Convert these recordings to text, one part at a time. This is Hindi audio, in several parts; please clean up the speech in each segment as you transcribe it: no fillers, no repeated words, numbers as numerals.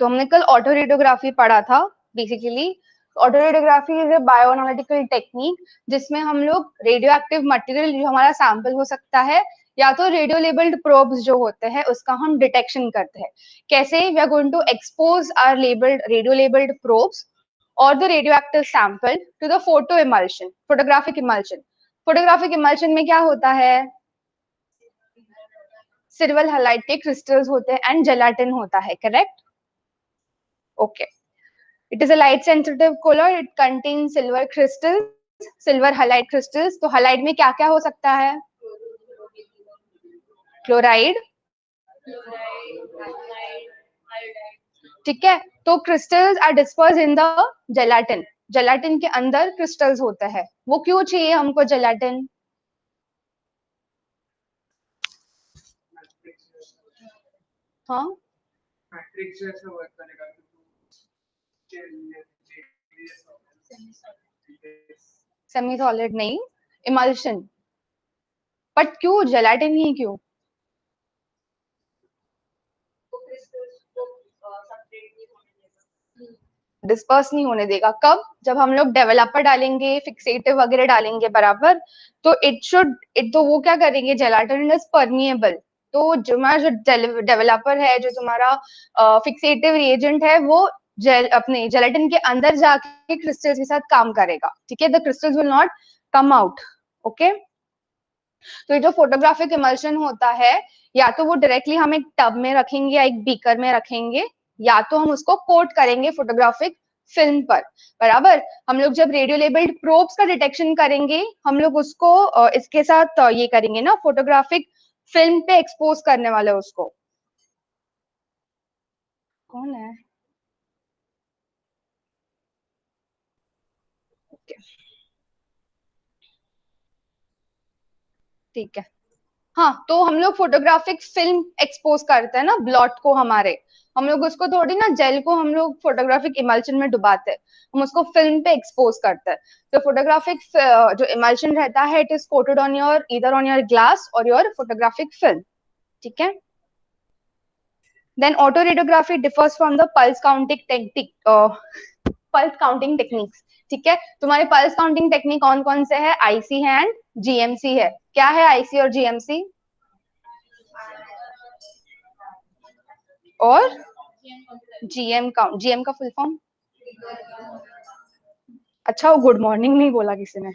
तो हमने कल ऑटो रेडियोग्राफी पढ़ा था। Basically autoradiography is a bioanalytical technique जिसमें हम लोग रेडियो एक्टिव मटेरियल जो हमारा सैंपल हो सकता है या तो रेडियो लेबल्ड प्रोब्स जो होते हैं उसका हम डिटेक्शन करते हैं। कैसे? We are going to expose our labelled radio labelled probes और the radioactive sample to the photo emulsion, photographic emulsion. Photographic emulsion में क्या होता है? सिल्वर हैलाइड के क्रिस्टल्स होते हैं एंड जेलाटिन होता है, correct? Okay, it is a light sensitive colour, it contains silver crystals, silver halide crystals. तो हैलाइड में क्या क्या हो सकता है? क्लोराइड, ठीक है। तो crystals are disperse in the gelatin, gelatin के अंदर क्रिस्टल्स होते हैं। वो क्यों चाहिए हमको जेलाटिन? हाँ, सेमी सॉलिड नहीं, इमल्शन। बट क्यों जेलाटिन ही क्यों? डिस्पर्स नहीं होने देगा। कब? जब हम लोग डेवलपर डालेंगे, फिक्सेटिव वगैरह डालेंगे, बराबर। तो इट तो वो क्या करेंगे, जेलाटिन इज परमिएबल। तो जो हमारा जो डेवलपर है, जो तुम्हारा फिक्सेटिव रिएजेंट है, वो अपने जेलाटिन के अंदर जाके क्रिस्टल्स के साथ काम करेगा, ठीक है। The crystals will not come out, okay. तो ये जो फोटोग्राफिक इमल्शन होता है, या तो वो डायरेक्टली हम एक टब में रखेंगे या एक बीकर में रखेंगे, या तो हम उसको कोट करेंगे फोटोग्राफिक फिल्म पर, बराबर। हम लोग जब रेडियो लेबल्ड प्रोब्स का डिटेक्शन करेंगे, हम लोग उसको इसके साथ ये करेंगे ना, फोटोग्राफिक फिल्म पे एक्सपोज करने वाले उसको। कौन है? ठीक है। हाँ, तो हम लोग फोटोग्राफिक फिल्म एक्सपोज करते हैं ना ब्लॉट को हमारे, हम लोग उसको थोड़ी ना, जेल को हम लोग फोटोग्राफिक इमल्शन में डुबाते हैं, हम उसको फिल्म पे एक्सपोज करते हैं। तो फोटोग्राफिक जो इमल्शन रहता है, it is coated on your either on your glass और योर फोटोग्राफिक फिल्म, ठीक है। Then auto radiography differs from the pulse counting technique, pulse counting techniques, ठीक है। तुम्हारे पल्स काउंटिंग टेक्निक कौन कौन से है? आईसी है एंड जीएमसी है। क्या है आईसी और जीएमसी? और जीएम काउंट, जीएम का फुल फॉर्म? अच्छा, वो गुड मॉर्निंग नहीं बोला किसी ने,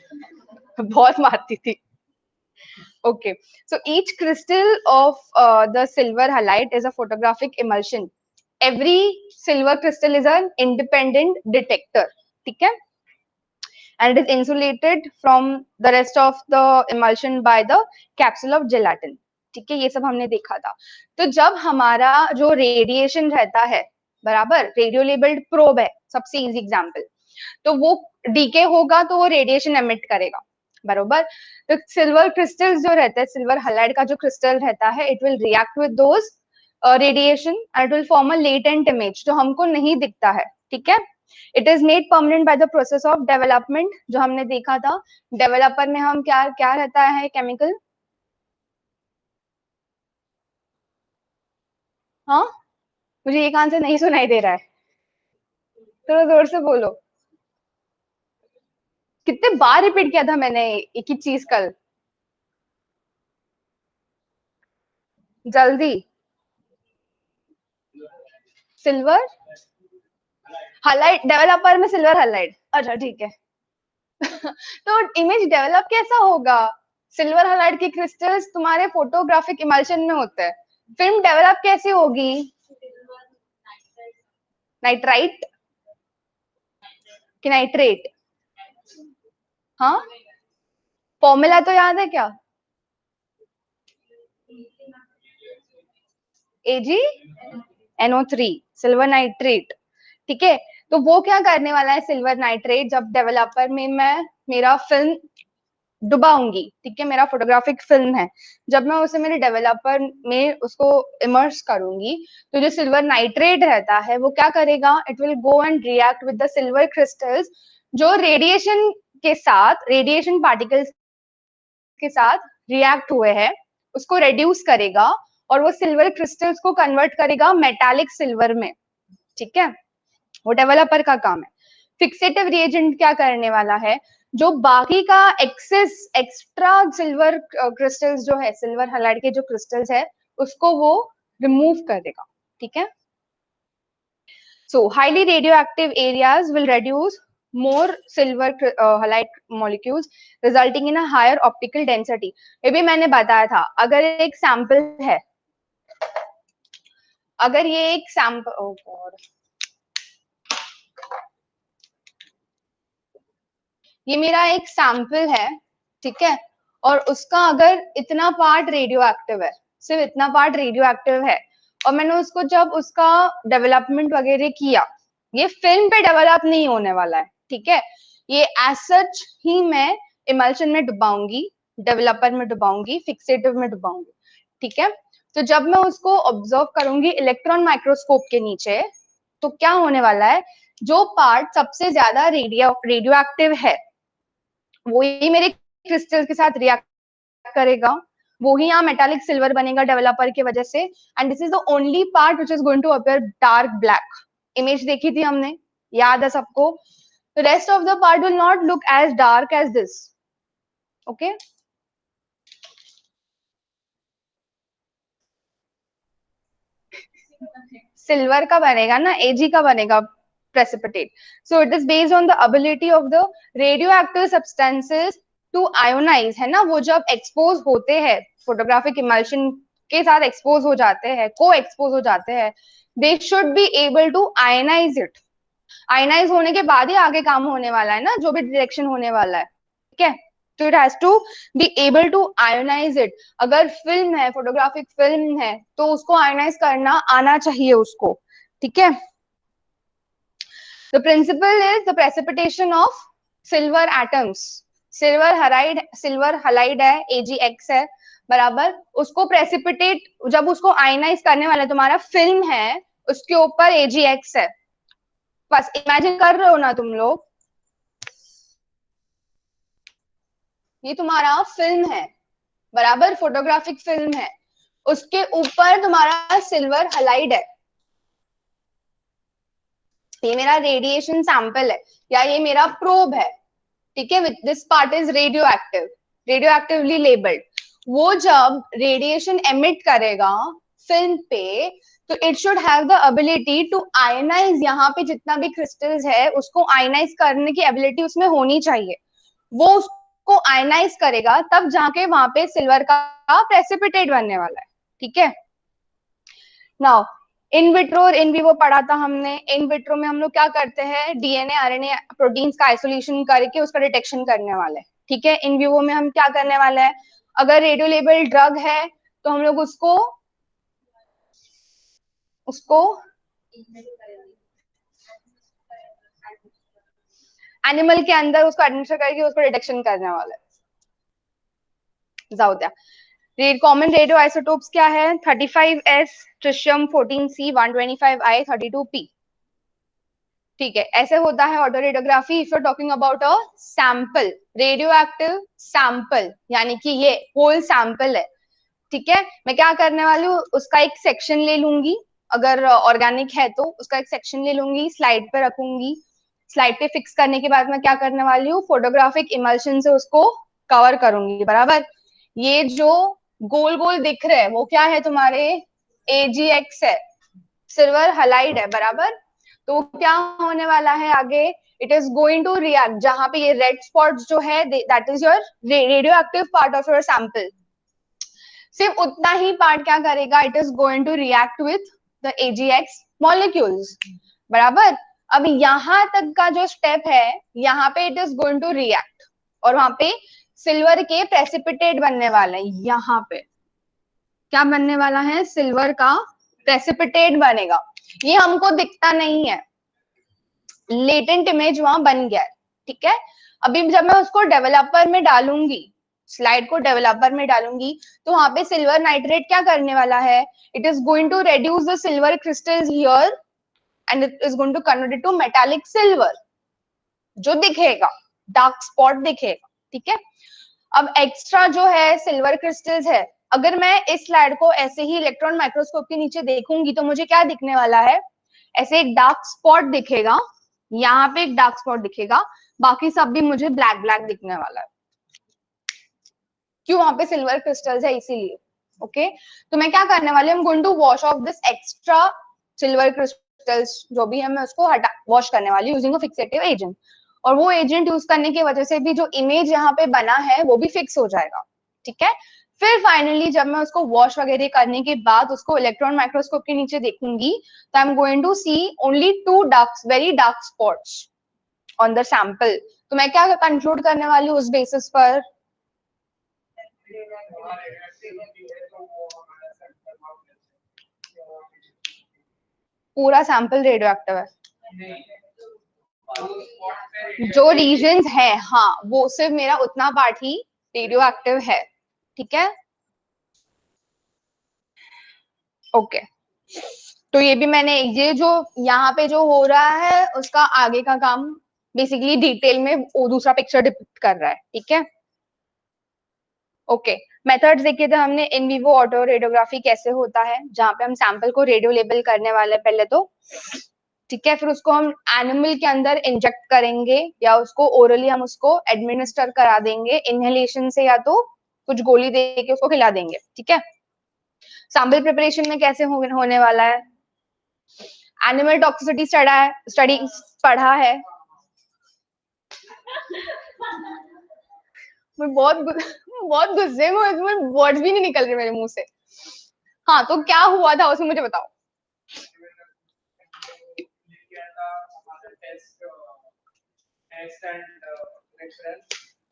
बहुत मारती थी। Okay, so each crystal of the silver halide is a photographic emulsion. Every silver crystal is an independent detector, ठीक है? And it is insulated from the rest of the emulsion by the capsule of gelatin. ठीक है, ये सब हमने देखा था। तो जब हमारा जो रेडिएशन रहता है, बराबर, रेडियो लेबल्ड प्रोब है सबसे इजी एग्जांपल, तो वो डीके होगा तो वो रेडिएशन एमिट करेगा, बरोबर। तो सिल्वर क्रिस्टल्स जो रहते हैं, सिल्वर हैलाइड का जो क्रिस्टल रहता है, it will react with those radiation and it will form a latent image जो हमको नहीं दिखता है, ठीक है। It is made permanent by the process of development, जो हमने देखा था। डेवलपर में हम क्या क्या रहता है केमिकल? हाँ, मुझे एक आंसर नहीं सुनाई दे रहा है, थोड़ा जोर से बोलो। कितने बार रिपीट किया था मैंने एक ही चीज कल? जल्दी। सिल्वर हाइलाइट, डेवलपर में सिल्वर हाइलाइट, अच्छा ठीक है। तो इमेज डेवलप कैसा होगा? सिल्वर हाइलाइट के क्रिस्टल्स तुम्हारे फोटोग्राफिक इमल्शन में होते हैं, फिल्म डेवलप कैसे होगी? नाइट्राइट कि नाइट्रेट? हाँ, फॉर्मूला तो याद है क्या? एजी NO3, सिल्वर नाइट्रेट, ठीक है। तो वो क्या करने वाला है सिल्वर नाइट्रेट, जब डेवलपर में मैं मेरा फिल्म डुबाऊंगी, ठीक है, मेरा फोटोग्राफिक फिल्म है, जब मैं उसे मेरे डेवलपर में उसको इमर्स करूंगी, तो जो सिल्वर नाइट्रेट रहता है वो क्या करेगा, it will go and react with the silver crystals जो रेडिएशन के साथ, रेडिएशन पार्टिकल्स के साथ रिएक्ट हुए हैं, उसको रेड्यूस करेगा और वो सिल्वर क्रिस्टल्स को कन्वर्ट करेगा मेटालिक सिल्वर में, ठीक है, वो डेवलपर का काम है। फिक्सेटिव रिएजेंट क्या करने वाला है, जो बाकी का एक्स्ट्रा सिल्वर क्रिस्टल्स जो है, सिल्वर हैलाइड के जो क्रिस्टल्स है, उसको वो रिमूव कर देगा। ठीक है, सो highly radioactive areas will reduce more silver halide molecules resulting in a higher optical density। ये भी मैंने बताया था, अगर एक सैंपल है, अगर ये एक सैंपल, ओ गॉड, ये मेरा एक सैंपल है, ठीक है, और उसका अगर इतना पार्ट रेडियो एक्टिव है, सिर्फ इतना पार्ट रेडियो एक्टिव है, और मैंने उसको जब उसका डेवलपमेंट वगैरह किया, ये फिल्म पे डेवलप नहीं होने वाला है। ठीक है, ये एज सच ही मैं इमल्शन में डुबाऊंगी, डेवलपर में डुबाऊंगी, फिक्सेटिव में डुबाऊंगी। ठीक है, तो जब मैं उसको ऑब्जर्व करूंगी इलेक्ट्रॉन माइक्रोस्कोप के नीचे, तो क्या होने वाला है, जो पार्ट सबसे ज्यादा रेडियो एक्टिव है, वो ही मेरे क्रिस्टल के साथ रिएक्ट करेगा, वो ही यहाँ मेटालिक सिल्वर बनेगा डेवलपर की वजह से, and this is the only part which is going to appear dark black. Image देखी थी हमने, याद है सबको? The rest of the part will not look as dark as this. Okay? Silver का बनेगा ना, Ag का बनेगा precipitate. So it is based on the ability of the radioactive substances to ionize, है ना, वो जब expose होते हैं photographic emulsion के साथ expose हो जाते हैं, co-expose हो जाते हैं, they should be able to ionize it. Ionize होने के बाद ही आगे काम होने वाला है ना, जो भी डिटेक्शन होने वाला है। ठीक है, तो it has to be able to ionize it. अगर फिल्म है, फोटोग्राफिक फिल्म है, तो उसको आयोनाइज करना आना चाहिए उसको। ठीक है, the principle is the precipitation of silver atoms. Silver halide है, AgX है, बराबर, उसको प्रेसिपिटेट, जब उसको आयोनाइज करने वाला तुम्हारा फिल्म है, उसके ऊपर AgX है। बस इमेजिन कर रहे हो ना तुम लोग, ये तुम्हारा फिल्म है, बराबर, फोटोग्राफिक फिल्म है, उसके ऊपर तुम्हारा सिल्वर हलाइड है, ये मेरा रेडिएशन सैंपल है, या ये मेरा प्रोब है। ठीक है, this part is radio active, radio actively labelled. वो जब रेडिएशन एमिट करेगा फिल्म पे, तो it should have the ability to ionize, यहाँ पे जितना भी क्रिस्टल्स है उसको आयनाइज करने की एबिलिटी उसमें होनी चाहिए। वो उसको आयनाइज करेगा, तब जाके वहां पे सिल्वर का प्रेसिपिटेट बनने वाला है। ठीक है, नाउ इन विट्रो और इन विवो पढ़ा था हमने। इन विट्रो में हम लोग क्या करते हैं, डीएनए आरएनए प्रोटीन्स का आइसोलेशन करके उसका डिटेक्शन करने वाले हैं। ठीक है, इन विवो में हम क्या करने वाले हैं, अगर रेडियो लेबल ड्रग है तो हम लोग उसको एनिमल के अंदर उसको एडमिनिस्टर करके उसको डिटेक्शन करने वाले हैं। जाओ क्या कॉमन रेडियो आइसोटोप्स क्या है, 35S ट्रिशियम 14C 125I 32P। ठीक है, ऐसे होता है auto radiography if you are talking about a sample, radio active sample, यानी कि ये होल सैंपल है। ठीक है, मैं क्या करने वाली हूँ, उसका एक सेक्शन ले लूंगी, अगर ऑर्गेनिक है तो उसका एक सेक्शन ले लूंगी, स्लाइड पे रखूंगी, स्लाइड पे फिक्स करने के बाद मैं क्या करने वाली हूँ, फोटोग्राफिक इमल्शन से उसको कवर करूंगी, बराबर। ये जो गोल गोल दिख रहे हैं वो क्या है तुम्हारे, AgX है, सिल्वर हलाइड है, बराबर। तो क्या होने वाला है आगे, it is going to react, जहां पे ये रेड स्पॉट्स जो है, that is your radio active part of your sample, सिर्फ उतना ही पार्ट क्या करेगा, it is going to react with the AgX molecules, बराबर। अब यहाँ तक का जो स्टेप है, यहाँ पे it is going to react, और वहां पे सिल्वर के प्रेसिपिटेट बनने वाले हैं। यहाँ पे क्या बनने वाला है, सिल्वर का प्रेसिपिटेट बनेगा। ये हमको दिखता नहीं है, लेटेंट इमेज वहां बन गया है। ठीक है, अभी जब मैं उसको डेवलपर में डालूंगी, स्लाइड को डेवलपर में डालूंगी, तो वहां पे सिल्वर नाइट्रेट क्या करने वाला है, it is going to reduce the silver crystals here and it is going to convert it to metallic silver, जो दिखेगा, डार्क स्पॉट दिखेगा। ठीक है, अब एक्स्ट्रा जो है सिल्वर क्रिस्टल्स है, अगर मैं इस स्लाइड को ऐसे ही इलेक्ट्रॉन माइक्रोस्कोप के नीचे देखूंगी तो मुझे क्या दिखने वाला है, ऐसे एक डार्क स्पॉट दिखेगा, यहाँ पे एक डार्क स्पॉट दिखेगा, बाकी सब भी मुझे ब्लैक ब्लैक दिखने वाला है। क्यों? वहां पे सिल्वर क्रिस्टल्स है इसीलिए। ओके, तो मैं क्या करने वाली हूँ, going to wash off this extra silver crystals जो भी है, मैं उसको हटा वॉश करने वाली यूजिंग अ फिक्सेटिव एजेंट। और वो एजेंट यूज करने की वजह से भी जो इमेज यहाँ पे बना है वो भी फिक्स हो जाएगा। ठीक है, फिर फाइनली जब मैं उसको वॉश वगैरह करने के बाद उसको इलेक्ट्रॉन माइक्रोस्कोप के नीचे देखूंगी, तो I am going to see only 2 dark very dark spots on the sample. तो मैं क्या कंक्लूड करने वाली हूँ उस बेसिस पर, पूरा सैंपल रेडियो एक्टिव है। जो रीजन्स है, हाँ, वो सिर्फ मेरा उतना पार्ट ही रेडियो एक्टिव है। ठीक है, ओके। तो ये भी मैंने, ये जो यहाँ पे जो हो रहा है उसका आगे का काम बेसिकली डिटेल में वो दूसरा पिक्चर डिपिक्ट कर रहा है। ठीक है, ओके। मेथड्स देखे थे हमने, इन विवो ऑटो रेडियोग्राफी कैसे होता है, जहाँ पे हम सैंपल को रेडियो लेबल करने वाले पहले तो। ठीक है, फिर उसको हम एनिमल के अंदर इंजेक्ट करेंगे या उसको ओरली हम उसको एडमिनिस्टर करा देंगे इनहेलेशन से, या तो कुछ गोली दे के उसको खिला देंगे। ठीक है, सैंपल प्रिपरेशन में कैसे होने वाला है, एनिमल टॉक्सिसिटी स्टडी पढ़ा है। मैं बहुत गुस्से में, इसमें वर्ड्स भी नहीं निकल रहे मेरे मुंह से। हाँ, तो क्या हुआ था उसमें मुझे बताओ।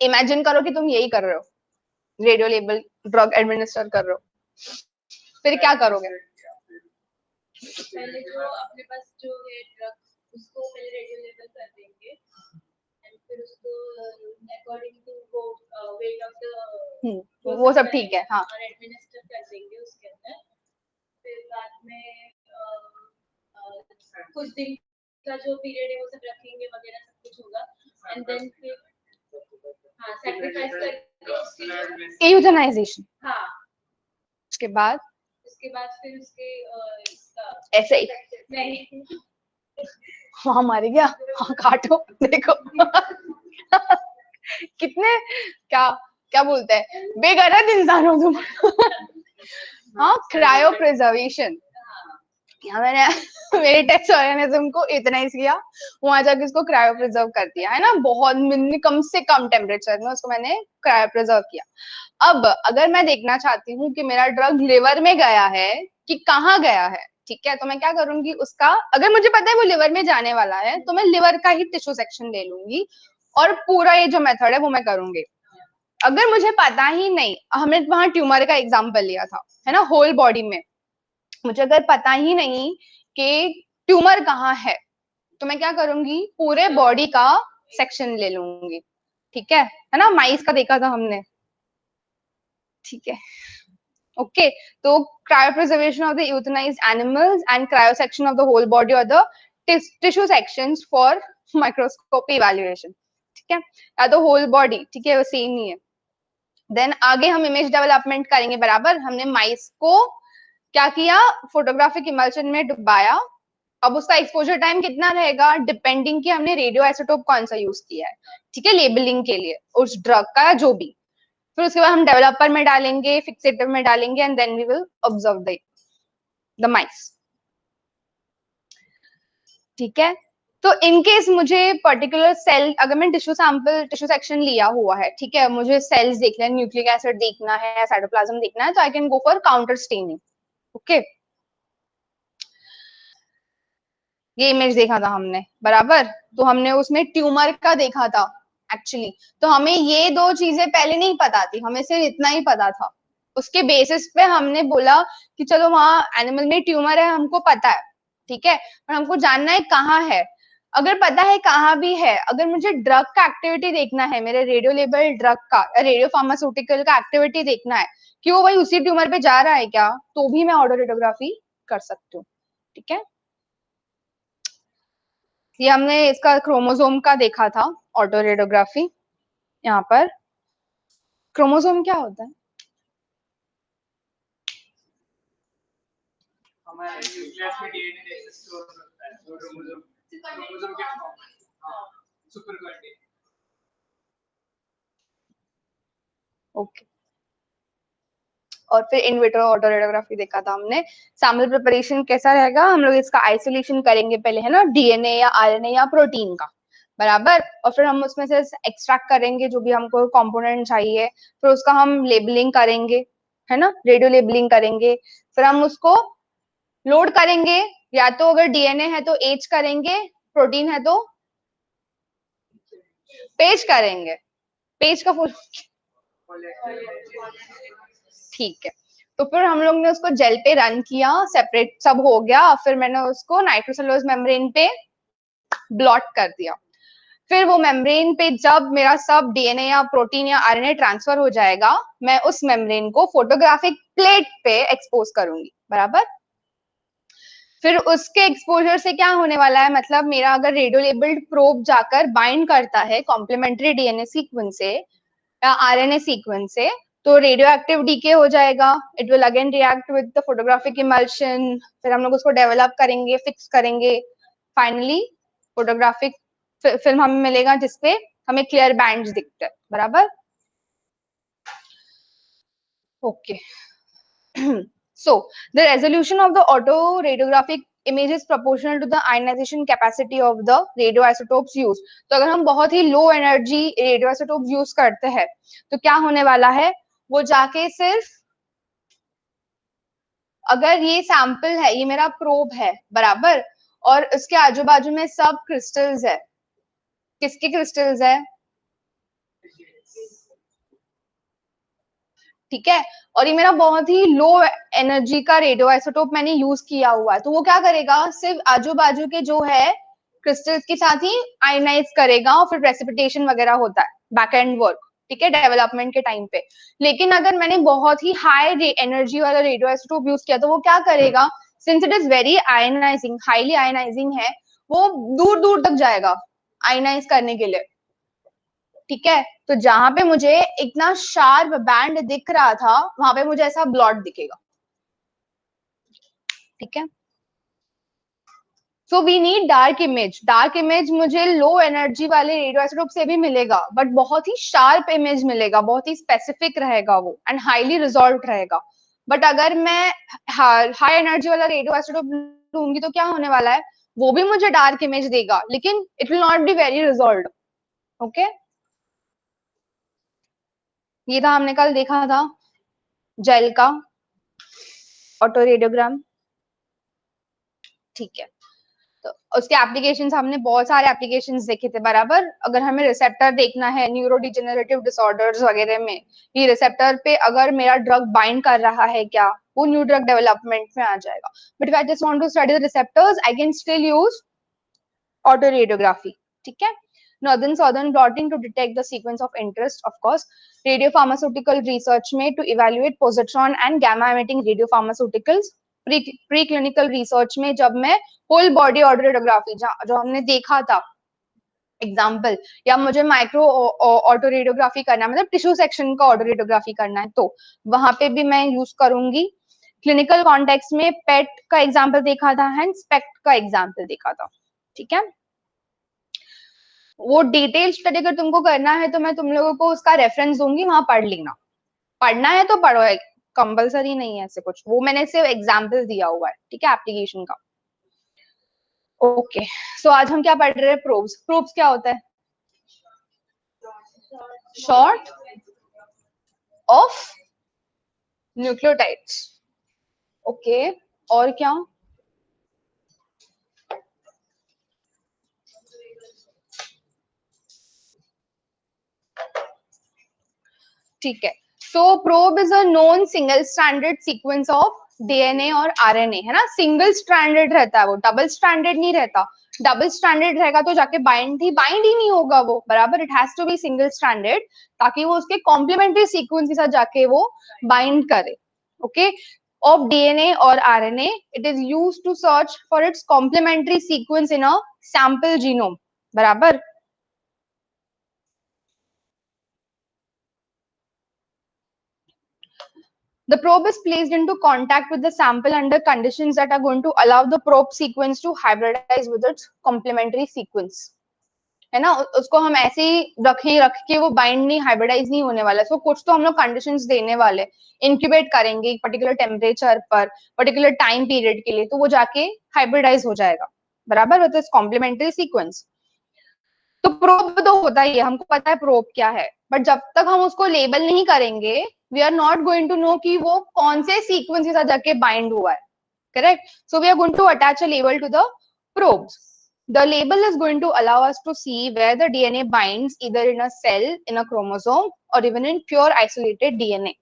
इमेजिन करो कि तुम यही कर रहे हो, रेडियो लेबल ड्रग एडमिनिस्टर कर रहे हो, फिर क्या करोगे? पहले जो अपने पास जो है ड्रग उसको पहले रेडियो लेबल कर देंगे, एंड फिर उसको अकॉर्डिंग टू वो वेट ऑफ द वो सब ठीक है, हाँ, और एडमिनिस्टर कर देंगे उसके अंदर। फिर बाद में कुछ दिन का जो पीरियड है वो सब रखेंगे वगैरह सब कुछ होगा, एंड देन फिर हाँ सैक्रिफाइस करके यूथनाइजेशन। हाँ, उसके बाद फिर उसके ऐसे ही नहीं हाँ मारी गया, हाँ काटो देखो कितने क्या क्या बोलते हैं, बेगरज इंसान हो तुम हाँ, क्रायो प्रिजर्वेशन। यहाँ मैंने मेरे टेस्ट ऑर्गेनिज्म को इतना ही किया, वहां जाके उसको क्रायो प्रिजर्व कर दिया है ना, बहुत कम से कम टेम्परेचर में उसको मैंने क्रायो प्रिजर्व किया। अब अगर मैं देखना चाहती हूँ कि मेरा ड्रग लिवर में गया है कि कहाँ गया है, ठीक है, तो मैं क्या करूंगी, उसका अगर मुझे पता है वो लिवर में जाने वाला है तो मैं लिवर का ही टिश्यू सेक्शन ले लूंगी और पूरा ये जो मेथड है वो मैं करूंगी। अगर मुझे पता ही नहीं, हमने वहां ट्यूमर का एग्जाम्पल लिया था है ना, होल बॉडी में मुझे अगर पता ही नहीं कि ट्यूमर कहाँ है मैं क्या करूंगी, पूरे बॉडी का सेक्शन ले लूंगी। ठीक है ना, माइस का देखा था हमने। ठीक है, ओके। तो cryopreservation of the euthanized animals and cryosection of the whole body or the tissue sections for microscopy evaluation। ठीक है, या तो होल बॉडी, ठीक है, वो सेम ही है। देन आगे हम इमेज डेवलपमेंट करेंगे, बराबर। हमने माइस को क्या किया, फोटोग्राफिक इमल्शन में डुबाया। अब उसका एक्सपोजर टाइम कितना रहेगा, डिपेंडिंग कि हमने रेडियो आइसोटोप कौन सा यूज किया है, ठीक है, लेबलिंग के लिए उस ड्रग का जो भी। फिर उसके बाद हम डेवलपर में डालेंगे, फिक्सेटर में डालेंगे, and then we will observe the mice. ठीक है, तो इनकेस मुझे पर्टिकुलर सेल, अगर मैं टिश्यू सैंपल टिश्यू सेक्शन लिया हुआ है, ठीक है, मुझे सेल्स देखना है, न्यूक्लिक एसिड देखना है, साइटोप्लाज्म देखना है, तो I can go for counter staining. Okay, ये इमेज देखा था हमने, बराबर। तो हमने उसमें ट्यूमर का देखा था एक्चुअली। तो हमें ये दो चीजें पहले नहीं पता थी, हमें सिर्फ इतना ही पता था। उसके बेसिस पे हमने बोला कि चलो वहां एनिमल में ट्यूमर है, हमको पता है, ठीक है, पर हमको जानना है कहाँ है। अगर पता है कहाँ भी है, अगर मुझे ड्रग का एक्टिविटी देखना है, मेरे रेडियो लेबल ड्रग का, रेडियो फार्मास्यूटिकल का एक्टिविटी देखना है कि वो भाई उसी ट्यूमर पे जा रहा है क्या, तो भी मैं ऑटो रेडियोग्राफी कर सकती हूँ। ठीक है, ये हमने इसका क्रोमोसोम का देखा था, ऑटो रेडियोग्राफी। यहाँ पर क्रोमोसोम क्या होता है, हमारे न्यूक्लियस में डीएनए जैसे स्टोर होता है। ओके, और फिर इन विट्रो ऑटो रेडियोग्राफी देखा था हमने। सैंपल प्रिपरेशन कैसा रहेगा, हम लोग इसका आइसोलेशन करेंगे पहले, है ना, डीएनए या आरएनए या प्रोटीन का, बराबर, और फिर हम उसमें से एक्सट्रैक्ट करेंगे जो भी हमको कंपोनेंट चाहिए, फिर उसका हम लेबलिंग करेंगे, है ना, रेडियो लेबलिंग करेंगे, फिर हम उसको लोड करेंगे, या तो अगर डीएनए है तो एच करेंगे, प्रोटीन है तो पेज करेंगे, पेज का फुल, ठीक है। तो फिर हम लोग ने उसको जेल पे रन किया, सेपरेट सब हो गया, फिर मैंने उसको नाइट्रोसेलुलोज मेम्ब्रेन पे ब्लॉट कर दिया। फिर वो मेम्ब्रेन पे जब मेरा सब डीएनए या प्रोटीन या आरएनए ट्रांसफर हो जाएगा, मैं उस मेम्ब्रेन को फोटोग्राफिक प्लेट पे एक्सपोज करूंगी, बराबर। फिर उसके एक्सपोजर से क्या होने वाला है, मतलब मेरा अगर रेडियो लेबल्ड प्रोब जाकर बाइंड करता है कॉम्प्लीमेंट्री डीएनए सीक्वेंस से या आरएनए सीक्वेंस से, तो रेडियो एक्टिव डीके हो जाएगा, it will again react with the photographic emulsion, फिर हम लोग उसको डेवलप करेंगे, फिक्स करेंगे, फाइनली फोटोग्राफिक फिल्म हमें मिलेगा जिसपे हमें क्लियर बैंड्स दिखते हैं, बराबर। Okay, so the resolution of the autoradiographic image is proportional to the ionization capacity of the radioisotopes used. तो अगर हम बहुत ही लो एनर्जी रेडियोआइसोटोप्स यूज करते हैं तो क्या होने वाला है, वो जाके सिर्फ, अगर ये सैंपल है, ये मेरा प्रोब है, बराबर, और उसके आजू बाजू में सब क्रिस्टल्स है, किसके क्रिस्टल्स है, ठीक है, और ये मेरा बहुत ही लो एनर्जी का रेडियो आइसोटोप मैंने यूज किया हुआ है, तो वो क्या करेगा, सिर्फ आजू बाजू के जो है क्रिस्टल्स के साथ ही आयनाइज करेगा, और फिर प्रेसिपिटेशन वगैरह होता है, बैक एंड वर्क, ठीक है, डेवलपमेंट के टाइम पे। लेकिन अगर मैंने बहुत ही हाई एनर्जी वाला रेडियो आइसोटोप यूज किया तो वो क्या करेगा, since it is very ionising, highly ionising है, वो दूर दूर तक जाएगा आयनाइज करने के लिए, ठीक है। तो जहां पे मुझे इतना शार्प बैंड दिख रहा था वहां पे मुझे ऐसा ब्लॉट दिखेगा, ठीक है। So we need dark image, dark image मुझे लो एनर्जी वाले रेडियोआइसोटोप से भी मिलेगा, बट बहुत ही शार्प इमेज मिलेगा, बहुत ही स्पेसिफिक रहेगा वो, एंड हाईली रिजॉल्व रहेगा। बट अगर मैं हाई एनर्जी वाला रेडियोआइसोटोप लूंगी तो क्या होने वाला है, वो भी मुझे डार्क इमेज देगा, लेकिन it will not be very resolve, okay. ये था हमने कल देखा था जेल का ऑटो रेडियोग्राम, ठीक है। तो उसके एप्लीकेशंस हमने बहुत सारे एप्लीकेशंस देखे थे, बराबर। अगर हमें रिसेप्टर देखना है न्यूरो डिजेनरेटिव डिसऑर्डर्स वगैरह में, ये रिसेप्टर पे अगर मेरा ड्रग बाइंड कर रहा है क्या, वो न्यू ड्रग डेवलपमेंट में आ जाएगा। But if I just want to study the receptors I can still use autoradiography, ठीक है। Northern southern blotting to detect the sequence of interest, of course radiopharmaceutical research में to evaluate positron and gamma emitting radiopharmaceuticals, preclinical research में जब मैं होल बॉडी ऑटो रेडियोग्राफी जो हमने देखा था एग्जाम्पल, या मुझे माइक्रो ऑटो रेडियोग्राफी करना है, मतलब टिश्यू सेक्शन का ऑटो रेडियोग्राफी करना है, तो वहां पे भी मैं यूज करूंगी। क्लिनिकल कॉन्टेक्स्ट में पेट का एग्जाम्पल देखा था एंड स्पेक्ट का एग्जाम्पल देखा था, ठीक है। वो डिटेल स्टडी अगर तुमको करना है तो मैं तुम लोगों को उसका रेफरेंस दूंगी, वहां पढ़ लेना, पढ़ना है तो पढ़ो, कंपलसरी नहीं है ऐसे कुछ, वो मैंने सिर्फ एग्जाम्पल दिया हुआ है, ठीक है, एप्लीकेशन का। ओके, सो आज हम क्या पढ़ रहे हैं, प्रोब्स। प्रोब्स क्या होता है, शॉर्ट ऑफ न्यूक्लियोटाइड्स, ओके, और क्या, ठीक है। So probe is a known single stranded sequence of DNA और आरएनए, है ना, सिंगल स्ट्रैंडेड रहता है वो, डबल स्ट्रैंडेड नहीं रहता। डबल स्ट्रैंडेड रहेगा तो जाके बाइंड ही नहीं होगा वो, बराबर, it has to be single stranded, ताकि वो उसके कॉम्प्लीमेंट्री सीक्वेंस के साथ जाके वो बाइंड करे, okay, of DNA or RNA. It is used to search for its complementary sequence in a sample genome, बराबर। The probe is placed into contact with the sample under conditions that are going to allow the probe sequence to hybridize with its complementary sequence. है ना, उसको हम ऐसे ही रख के वो बाइंड नहीं, हाइब्रिडाइज नहीं होने वाला. सो कुछ तो हम लोग कंडीशंस देने वाले, इंक्यूबेट करेंगे एक पर्टिकुलर टेम्परेचर पर पर्टिकुलर टाइम पीरियड के लिए, तो वो जाके हाइब्रिडाइज हो जाएगा बराबर विद दिस कॉम्प्लीमेंट्री सीक्वेंस. तो प्रोब तो होता ही है, हमको पता है प्रोब क्या है, बट जब तक हम उसको लेबल नहीं करेंगे we are not going to know कि वो कौन से सीक्वेंस के साथ जाके बाइंड हुआ है. Correct. So we are going to attach a label to the probes. The label is going to allow us to see where the DNA binds either in a cell, in a chromosome or even in pure isolated DNA.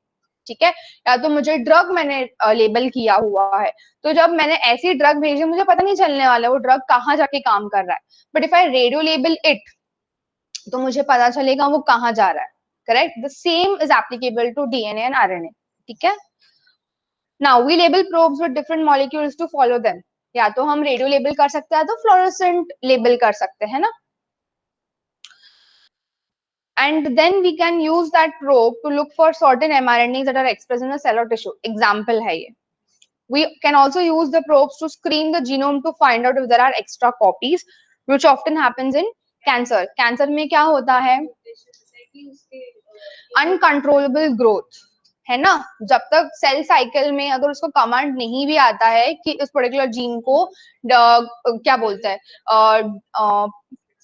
ठीक है, या तो मुझे ड्रग मैंने लेबल किया हुआ है, तो जब मैंने ऐसी ड्रग भेजी मुझे पता नहीं चलने वाला वो ड्रग कहाँ जाके काम कर रहा है. But if I radio label it तो मुझे पता चलेगा वो कहाँ जा रहा है. Correct. The same is applicable to DNA and RNA. ठीक है. Now we label probes with different molecules to follow them. या तो हम रेडियो लेबल कर सकते हैं तो फ्लोरोसेंट लेबल कर सकते हैं ना. And then we can use that probe to look for certain mRNAs that are expressed in a cell or tissue. Example है ये. We can also use the probes to screen the genome to find out if there are extra copies, which often happens in cancer. Cancer में क्या होता है? Uncontrollable growth. है ना, जब तक सेल साइकिल में अगर उसको कमांड नहीं भी आता है कि उस पर्टिकुलर जीन को क्या बोलते हैं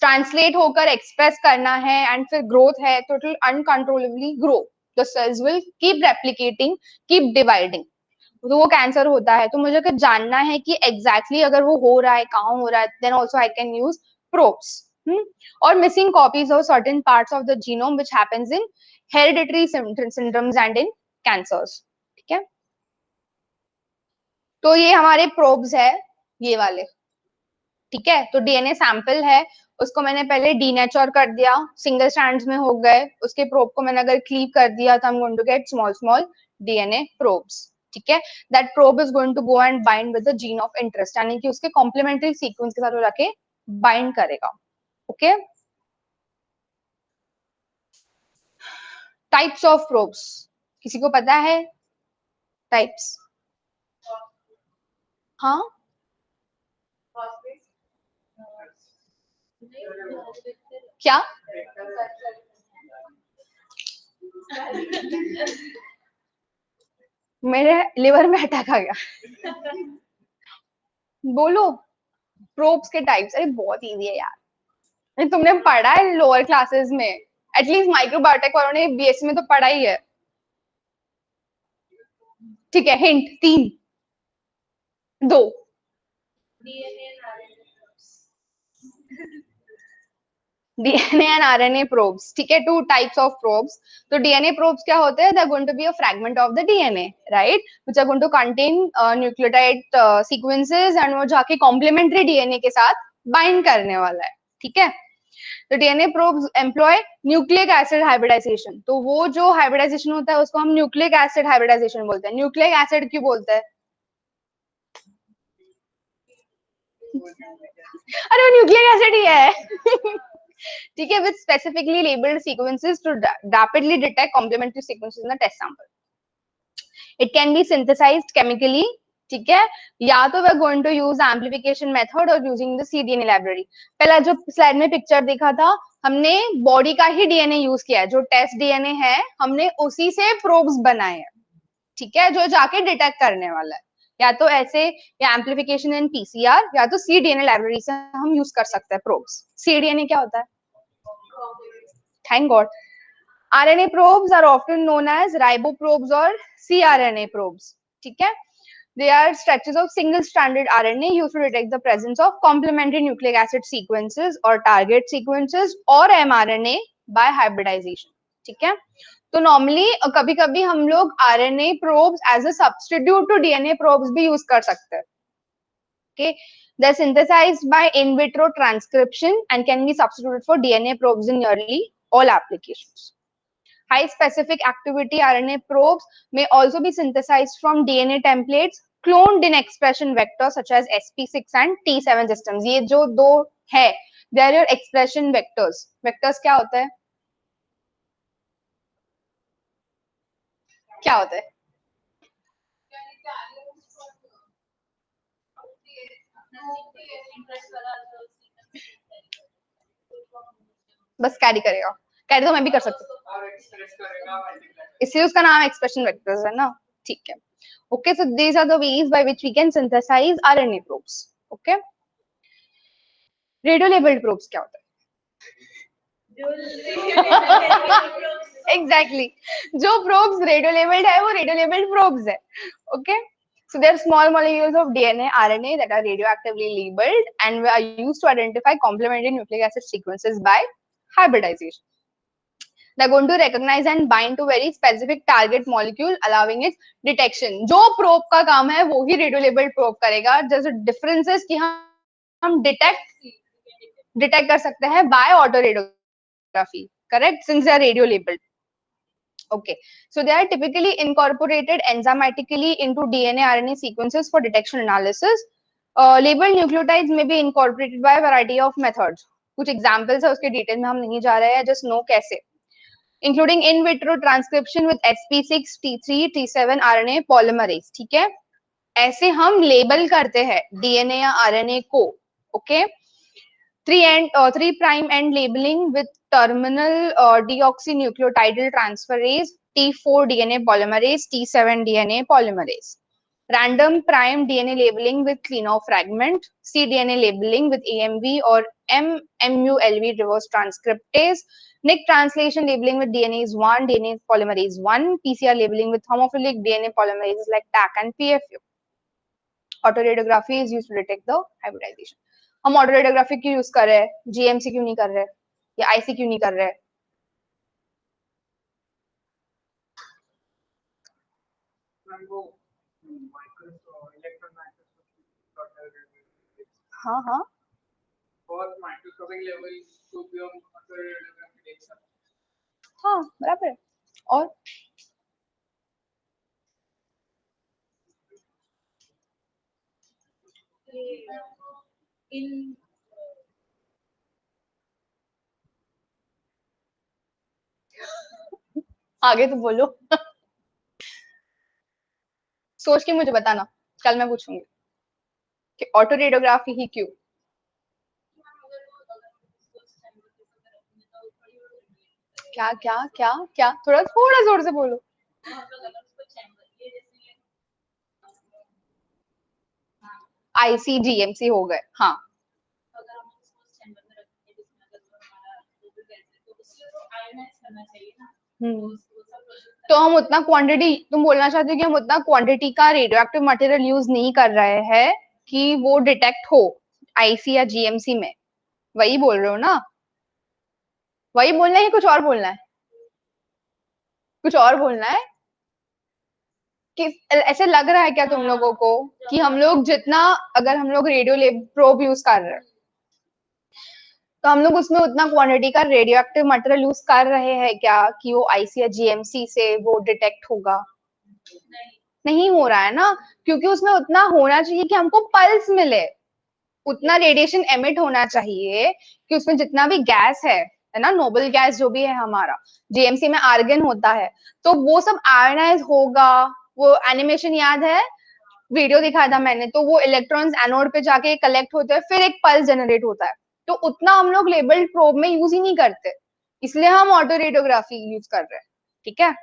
ट्रांसलेट होकर एक्सप्रेस करना है एंड फिर ग्रोथ है, तो it will uncontrollably grow. The cells will keep replicating, keep dividing. तो वो कैंसर होता है. तो मुझे अगर जानना है कि एग्जैक्टली अगर वो हो रहा है कहाँ हो रहा है, then also I can use probes. और missing copies of certain parts of the genome which happens in hereditary syndromes and in cancers. ठीक है. तो ये हमारे प्रोब्स है ये वाले. ठीक है. तो डीएनए सैंपल है, उसको मैंने पहले डीनेचर कर दिया, सिंगल स्ट्रैंड्स में हो गए. उसके प्रोब को मैंने अगर क्लीव कर दिया तो I am going to get small small DNA probes. ठीक है. That probe is going to go and bind with the gene of interest, यानी कि उसके कॉम्प्लीमेंट्री सीक्वेंस के साथ वो जाके बाइंड करेगा. ओके. टाइप्स ऑफ प्रोब्स किसी को पता है? टाइप्स. हाँ. क्या? मेरे लिवर में अटैक आ गया. बोलो. प्रोब्स के टाइप्स. अरे बहुत इजी है यार, तुमने पढ़ा है लोअर क्लासेस में, एटलीस्ट माइक्रोबायोटेक वालों ने बीएससी में तो पढ़ा ही है. ठीक है. Hint 3 2. DNA and RNA probes. ठीक है. 2 टाइप्स ऑफ प्रोब्स. तो डीएनए प्रोब्स क्या होते हैं? They are going to be a fragment of the DNA, right, which are going to contain nucleotide sequences and वो जाके कॉम्प्लीमेंट्री डीएनए के साथ बाइंड करने वाला है. ठीक है. तो DNA probes employ nucleic acid hybridization. तो वो जो हाइब्रिडाइजेशन होता है उसको हम न्यूक्लिक एसिड हाइब्रिडाइजेशन बोलते हैं. न्यूक्लिक एसिड क्यों बोलते हैं? अरे वो न्यूक्लिक एसिड ही है. ठीक है. With specifically labelled sequences to rapidly detect complementary sequences in the test sample. It can be synthesized chemically. ठीक है. या तो we are going to use amplification method और यूजिंग द सीडीएनए लाइब्रेरी. पहला जो स्लाइड में पिक्चर देखा था हमने बॉडी का ही डीएनए यूज किया है, जो टेस्ट डीएनए है हमने उसी से प्रोब्स बनाए हैं. ठीक है. जो जाके डिटेक्ट करने वाला है, या तो ऐसे या एम्प्लीफिकेशन इन पीसीआर या तो सीडीएनए लाइब्रेरी से हम यूज कर सकते हैं प्रोब्स. सीडीएनए क्या होता है? Thank God. RNA probes are often known as riboprobes or cRNA probes. ठीक है. They are stretches of single-stranded RNA used to detect the presence of complementary nucleic acid sequences or target sequences or mRNA by hybridization. ठीक है. तो नॉर्मली कभी कभी हम लोग RNA probes as a substitute to DNA probes भी यूज कर सकते हैं. Okay. They're synthesized by in vitro transcription and can be substituted for DNA probes in nearly all applications. High specific activity RNA probes may also be synthesized from DNA templates cloned in expression vectors such as sp6 and t7 systems. ये जो दो है, they are your expression vectors. Vectors क्या होता है? क्या होता है? बस कैरी करेगा, कैरी तो मैं भी कर सकती हूँ, इसलिए उसका नाम एक्सप्रेशन वेक्टर्स है ना, ठीक है। Okay, so these are the ways by which we can synthesize RNA probes. Okay, radio labelled probes क्या होता है? एग्जैक्टली जो प्रोब्स रेडियो लेबल्ड है वो रेडियो लेबल्ड प्रोब्स है। Okay, so they are small molecules of DNA, RNA that are radioactively labeled and are used to identify complementary nucleic acid sequences by hybridization. They're going to recognize and bind to very specific target molecule, allowing its detection. जो probe का काम है वो ही radio labeled probe करेगा. There's a differences कि हम detect कर सकते हैं by autoradiography, correct? Since they are radio labeled. Okay, so they are typically incorporated enzymatically into DNA RNA sequences for detection analysis. Labeled nucleotides may be incorporated by a variety of methods. कुछ examples है, उसके detail में हम नहीं जा रहे हैं, just know कैसे. Including in vitro transcription with sp6, T3, T7 RNA polymerase. ठीक है, ऐसे हम label करते हैं DNA या RNA को. Okay, 3' end labeling with terminal deoxynucleotidal transferase, T4 DNA polymerase, T7 DNA polymerase. Random prime DNA labeling with cleanoff fragment, cDNA labeling with AMV or MULV reverse transcriptase, Nick translation labeling with DNase 1, DNA polymerase 1, PCR labeling with homophilic DNA polymerases like TAC and PFU. Autoradiography is used to detect the hybridization. हम ऑटोरेडियोग्राफी क्यों यूज कर रहे हैं, जीएमसी क्यों नहीं कर रहे या आईसी क्यों नहीं कर रहे? हाँ हाँ, और माइक्रोस्कोपिक लेवल को भी हम ऑटोरेडियोग्राफी देख सकते हैं। हाँ बराबर है। और इन आगे तो बोलो सोच के मुझे बताना, कल मैं पूछूंगी कि ऑटोरेडियोग्राफी ही क्यों। क्या क्या क्या क्या, थोड़ा थोड़ा जोर से बोलो। आईसीजीएमसी हो गए, हाँ तो हम उतना क्वांटिटी, तुम बोलना चाहते हो कि हम उतना क्वांटिटी का रेडियो एक्टिव मटेरियल यूज नहीं कर रहे हैं कि वो डिटेक्ट हो आईसी या जीएमसी में, वही बोल रहे हो ना? वही बोलना है, कुछ और बोलना है? कुछ और बोलना है कि ऐसे लग रहा है क्या तुम लोगों को कि हम लोग जितना, अगर हम लोग रेडियो प्रोब यूज कर रहे हैं तो हम लोग उसमें उतना क्वांटिटी का रेडियो एक्टिव मटेरियल यूज कर रहे हैं क्या कि वो आईसी या जीएमसी से वो डिटेक्ट होगा? नहीं हो रहा है ना, क्योंकि उसमें उतना होना चाहिए कि हमको पल्स मिले, उतना रेडिएशन एमिट होना चाहिए कि उसमें जितना भी गैस है ना, नोबल गैस जो भी है हमारा, जीएमसी में आर्गन होता है, तो वो सब आयनाइज होगा। वो एनिमेशन याद है, वीडियो दिखाया था मैंने, तो वो इलेक्ट्रॉन्स एनोड पे जाके कलेक्ट होते हैं, फिर एक पल्स जनरेट होता है। तो उतना हम लोग लेबल्ड प्रोब में यूज ही नहीं करते, इसलिए हम ऑटो रेडियोग्राफी यूज कर रहे हैं। ठीक है,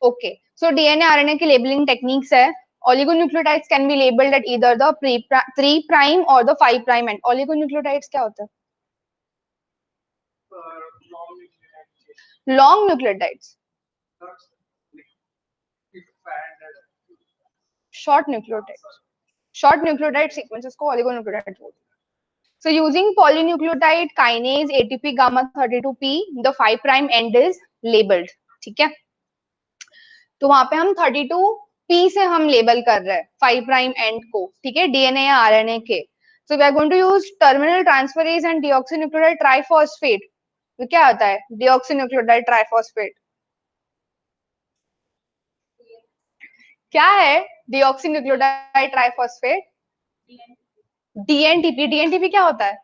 ओके। सो डीएनए आरएनए की लेबलिंग टेक्निक्स है। Oligonucleotides can be labeled at either the 3' or the 5' end. Oligonucleotides क्या होता है? Long nucleotides. Short nucleotides. Short nucleotide sequences को oligonucleotides बोलते हैं. So using polynucleotide kinase ATP gamma 32P, the 5' end is labeled. ठीक है, तो वहां पे हम 32P से हम लेबल कर रहे हैं 5' end को, ठीक है, डीएनए या आरएनए के. So we are going to use terminal transferase and deoxynucleotide triphosphate. तो क्या होता है deoxynucleotide triphosphate? क्या है deoxynucleotide triphosphate? डीएनटीपी. डीएनटीपी क्या होता है?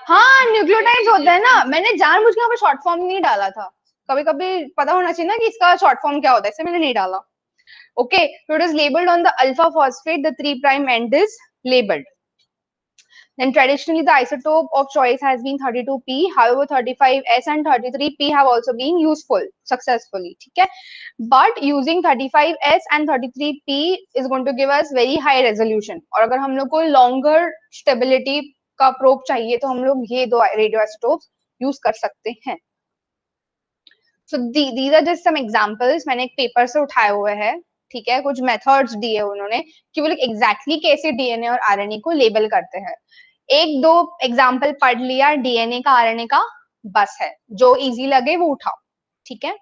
हाँ न्यूक्लियोटाइड्स होता है ना, मैंने जानबूझ के यहाँ पे शॉर्ट फॉर्म नहीं डाला था, कभी कभी पता होना चाहिए ना कि इसका शॉर्ट फॉर्म क्या होता है, इससे मैंने नहीं डाला. Okay, so it is labeled on the alpha phosphate, the 3' end is labeled. Then traditionally the isotope of choice has been 32p. However, 35s and 33p have also been useful successfully. ठीक है? But using 35s and 33p is going to give us very high resolution. और अगर हम लोग को longer stability का probe चाहिए तो हम लोग ये दो radioisotopes use कर सकते हैं. So these are just some examples. मैंने एक पेपर से उठाए हुए हैं, ठीक है, कुछ मेथड्स दिए उन्होंने कि वो लोग एग्जैक्टली कैसे डीएनए और आरएनए को लेबल करते हैं. एक दो एग्जाम्पल पढ़ लिया डीएनए का आरएनए का, बस है, जो इजी लगे वो उठाओ, ठीक है,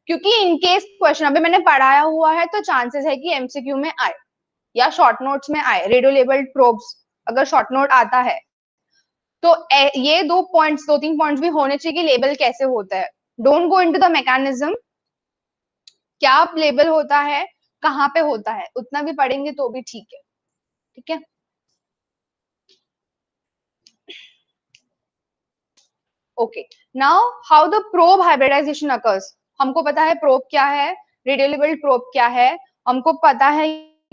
क्योंकि इनकेस क्वेश्चन अभी मैंने पढ़ाया हुआ है तो चांसेस है कि एमसीक्यू में आए या शॉर्ट नोट्स में आए. रेडियो लेबल्ड प्रोब्स अगर शॉर्ट नोट आता है तो ये दो तीन पॉइंट्स भी होने चाहिए कि लेबल कैसे होता है. Don't go into the mechanism, क्या लेबल होता है, कहाँ पे होता है, उतना भी पढ़ेंगे तो भी ठीक है. ठीक है, okay. Now how the probe hybridization occurs. हमको पता है प्रोब क्या है, रेडियो लेबल्ड प्रोब क्या है, हमको पता है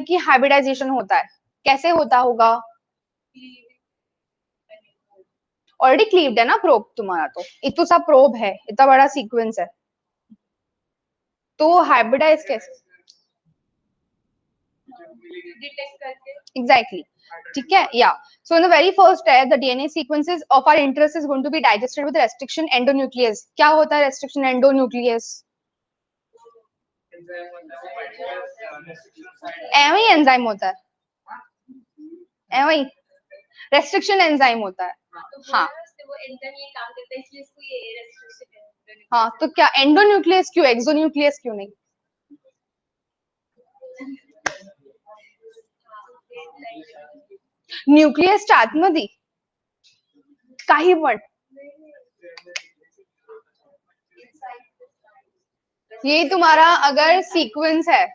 कि हाइब्रिडाइजेशन होता है. कैसे होता होगा? ऑलरेडी क्लीव्ड है ना प्रोब तुम्हारा, तो इतना सा प्रोब है, इतना बड़ा सीक्वेंस है, तो हाइब्रिडाइज कैसे? एग्जैक्टली, ठीक है, या. So in the very first step, the DNA sequences of our interest is going to be digested with restriction endonuclease. क्या होता है restriction endonuclease? एवं ही एंजाइम होता है, एवं ही restriction एंजाइम होता है. हाँ, हाँ, तो क्या एंडोन्यूक्लियस क्यों, एक्सोन्यूक्लियस क्यों नहीं? न्यूक्लियसच्या आतमध्ये काही पण, ये तुम्हारा अगर सीक्वेंस है,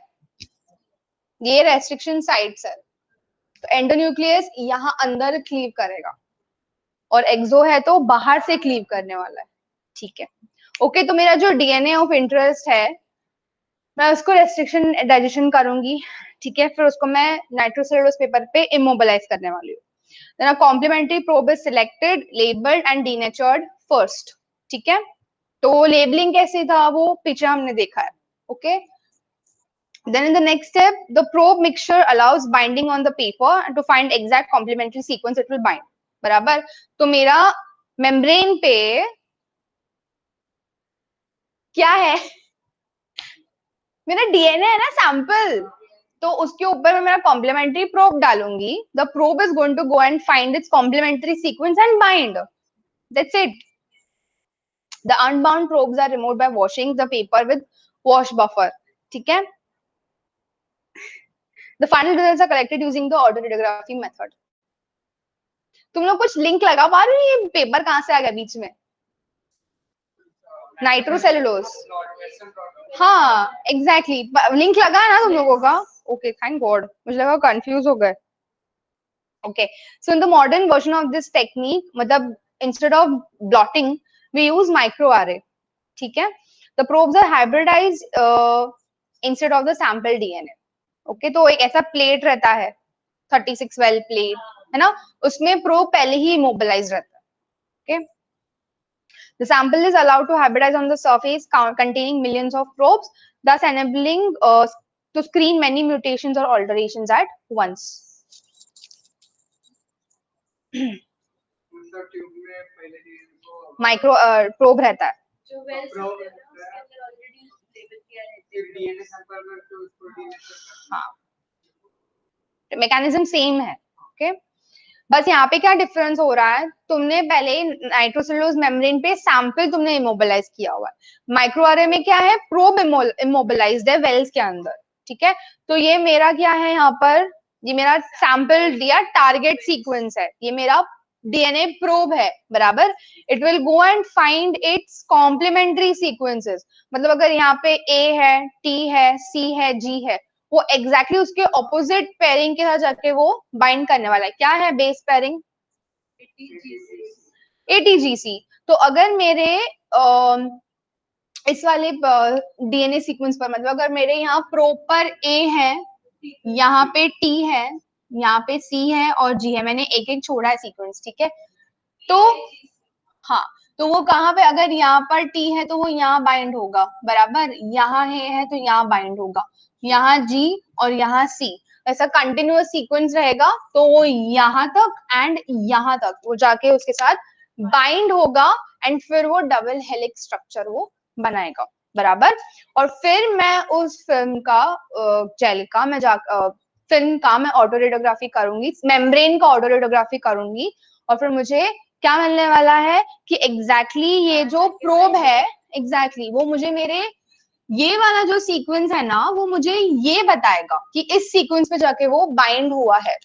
ये रेस्ट्रिक्शन साइट्स है, तो एंडोन्यूक्लियस यहाँ अंदर क्लीव करेगा और एक्सो है तो बाहर से क्लीव करने वाला है. ठीक है, ओके. तो मेरा जो डीएनए ऑफ इंटरेस्ट है मैं उसको रेस्ट्रिक्शन डाइजेशन करूंगी, ठीक है, फिर उसको मैं नाइट्रोसेलुलोज पेपर पे इमोबिलाइज करने वाली हूँ. Then a complementary probe is selected, labeled and denatured first. ठीक है, तो लेबलिंग कैसे था वो पीछे हमने देखा है. Okay, then in the next step the probe mixture allows binding on the paper and to find exact complementary sequence it will bind. बराबर, तो मेरा मेम्ब्रेन पे क्या है, मेरा डीएनए है ना सैंपल, तो उसके ऊपर मैं मेरा कॉम्प्लीमेंट्री प्रोब डालूंगी. The probe is going to go and find its complementary sequence and bind. That's it. The unbound probes are removed by washing the paper with wash buffer. ठीक है, the final results are collected using the auto radiography method. तुम लोग कुछ लिंक लगा पा रहे हो, ये पेपर कहाँ से आ गया बीच में? नाइट्रोसेलुलोज, हाँ एग्जैक्टली, लिंक लगा है ना तुम लोगों का. ओके, थैंक गॉड, मुझे लगा कंफ्यूज हो गए. Okay, so in the modern version of this technique, मतलब instead of blotting, we use microarray. ठीक है, the probes are hybridized instead of the sample DNA. Okay, तो एक ऐसा प्लेट रहता है 36 well प्लेट है ना, उसमें प्रोब पहले ही immobilized रहता है. Okay, the sample is allowed to hybridize on the surface containing millions of probes, thus enabling to screen many mutations or alterations at once. Micro probe रहता है, हाँ, मैकेनिज्म सेम है. ओके, बस यहाँ पे क्या डिफरेंस हो रहा है, तुमने पहले नाइट्रोसेलुलोज मेम्ब्रेन पे सैंपल तुमने इमोबिलाइज किया हुआ है. माइक्रोआरे में क्या है, प्रोब इमोबिलाइज्ड है वेल्स के अंदर. ठीक है, तो ये मेरा क्या है यहाँ पर, ये मेरा सैंपल दिया टारगेट सीक्वेंस है, ये मेरा डीएनए प्रोब है. बराबर, it will go and find its complementary sequences. मतलब अगर यहाँ पे ए है, टी है, सी है, जी है, वो एग्जैक्टली उसके ऑपोजिट पेयरिंग के साथ जाके वो बाइंड करने वाला है. क्या है बेस पेयरिंग? एटीजीसी. तो अगर मेरे इस वाले डीएनए सीक्वेंस पर, मतलब अगर मेरे यहाँ प्रो पर ए है, यहाँ पे टी है, यहाँ पे सी है और जी है, मैंने एक एक छोड़ा है सीक्वेंस, ठीक है। तो हाँ, तो वो कहाँ पे, अगर यहाँ पर टी है तो वो यहाँ बाइंड होगा, बराबर, यहाँ है तो यहाँ बाइंड होगा, यहाँ जी और यहाँ सी, ऐसा कंटिन्यूअस सीक्वेंस रहेगा, तो वो यहाँ तक एंड यहाँ तक वो जाके उसके साथ बाइंड होगा एंड फिर वो डबल हेलिक्स स्ट्रक्चर वो बनाएगा, बराबर। और फिर मैं उस फिल्म का जेल का मैं फिल्म का मैं ऑटो रेडियोग्राफी करूंगी, मेम्ब्रेन का ऑटो रेडियोग्राफी करूंगी, और फिर मुझे क्या मिलने वाला है कि एग्जैक्टली ये जो प्रोब है, एग्जैक्टली वो मुझे मेरे ये वाला जो सीक्वेंस है ना, वो मुझे ये बताएगा कि इस सीक्वेंस पे जाके वो बाइंड हुआ है,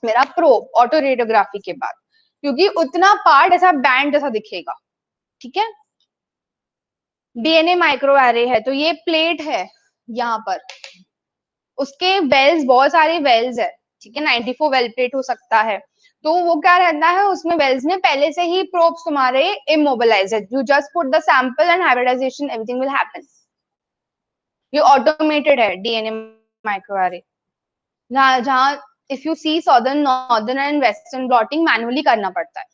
मेरा प्रोब ऑटो रेडियोग्राफी के बाद, क्योंकि उतना पार्ट ऐसा बैंड जैसा दिखेगा, ठीक है। डीएनए माइक्रो एरे है, तो ये प्लेट है यहाँ पर, उसके वेल्स, बहुत सारे वेल्स है, ठीक है, 94 वेल प्लेट हो सकता है, तो वो क्या रहता है उसमें वेल्स में पहले से ही प्रोब्स तुम्हारे immobilized, you just put the sample and hybridization, everything will happen. ये ऑटोमेटेड है डीएनए माइक्रो एरे, जहां if you see southern, northern and western blotting manually करना पड़ता है।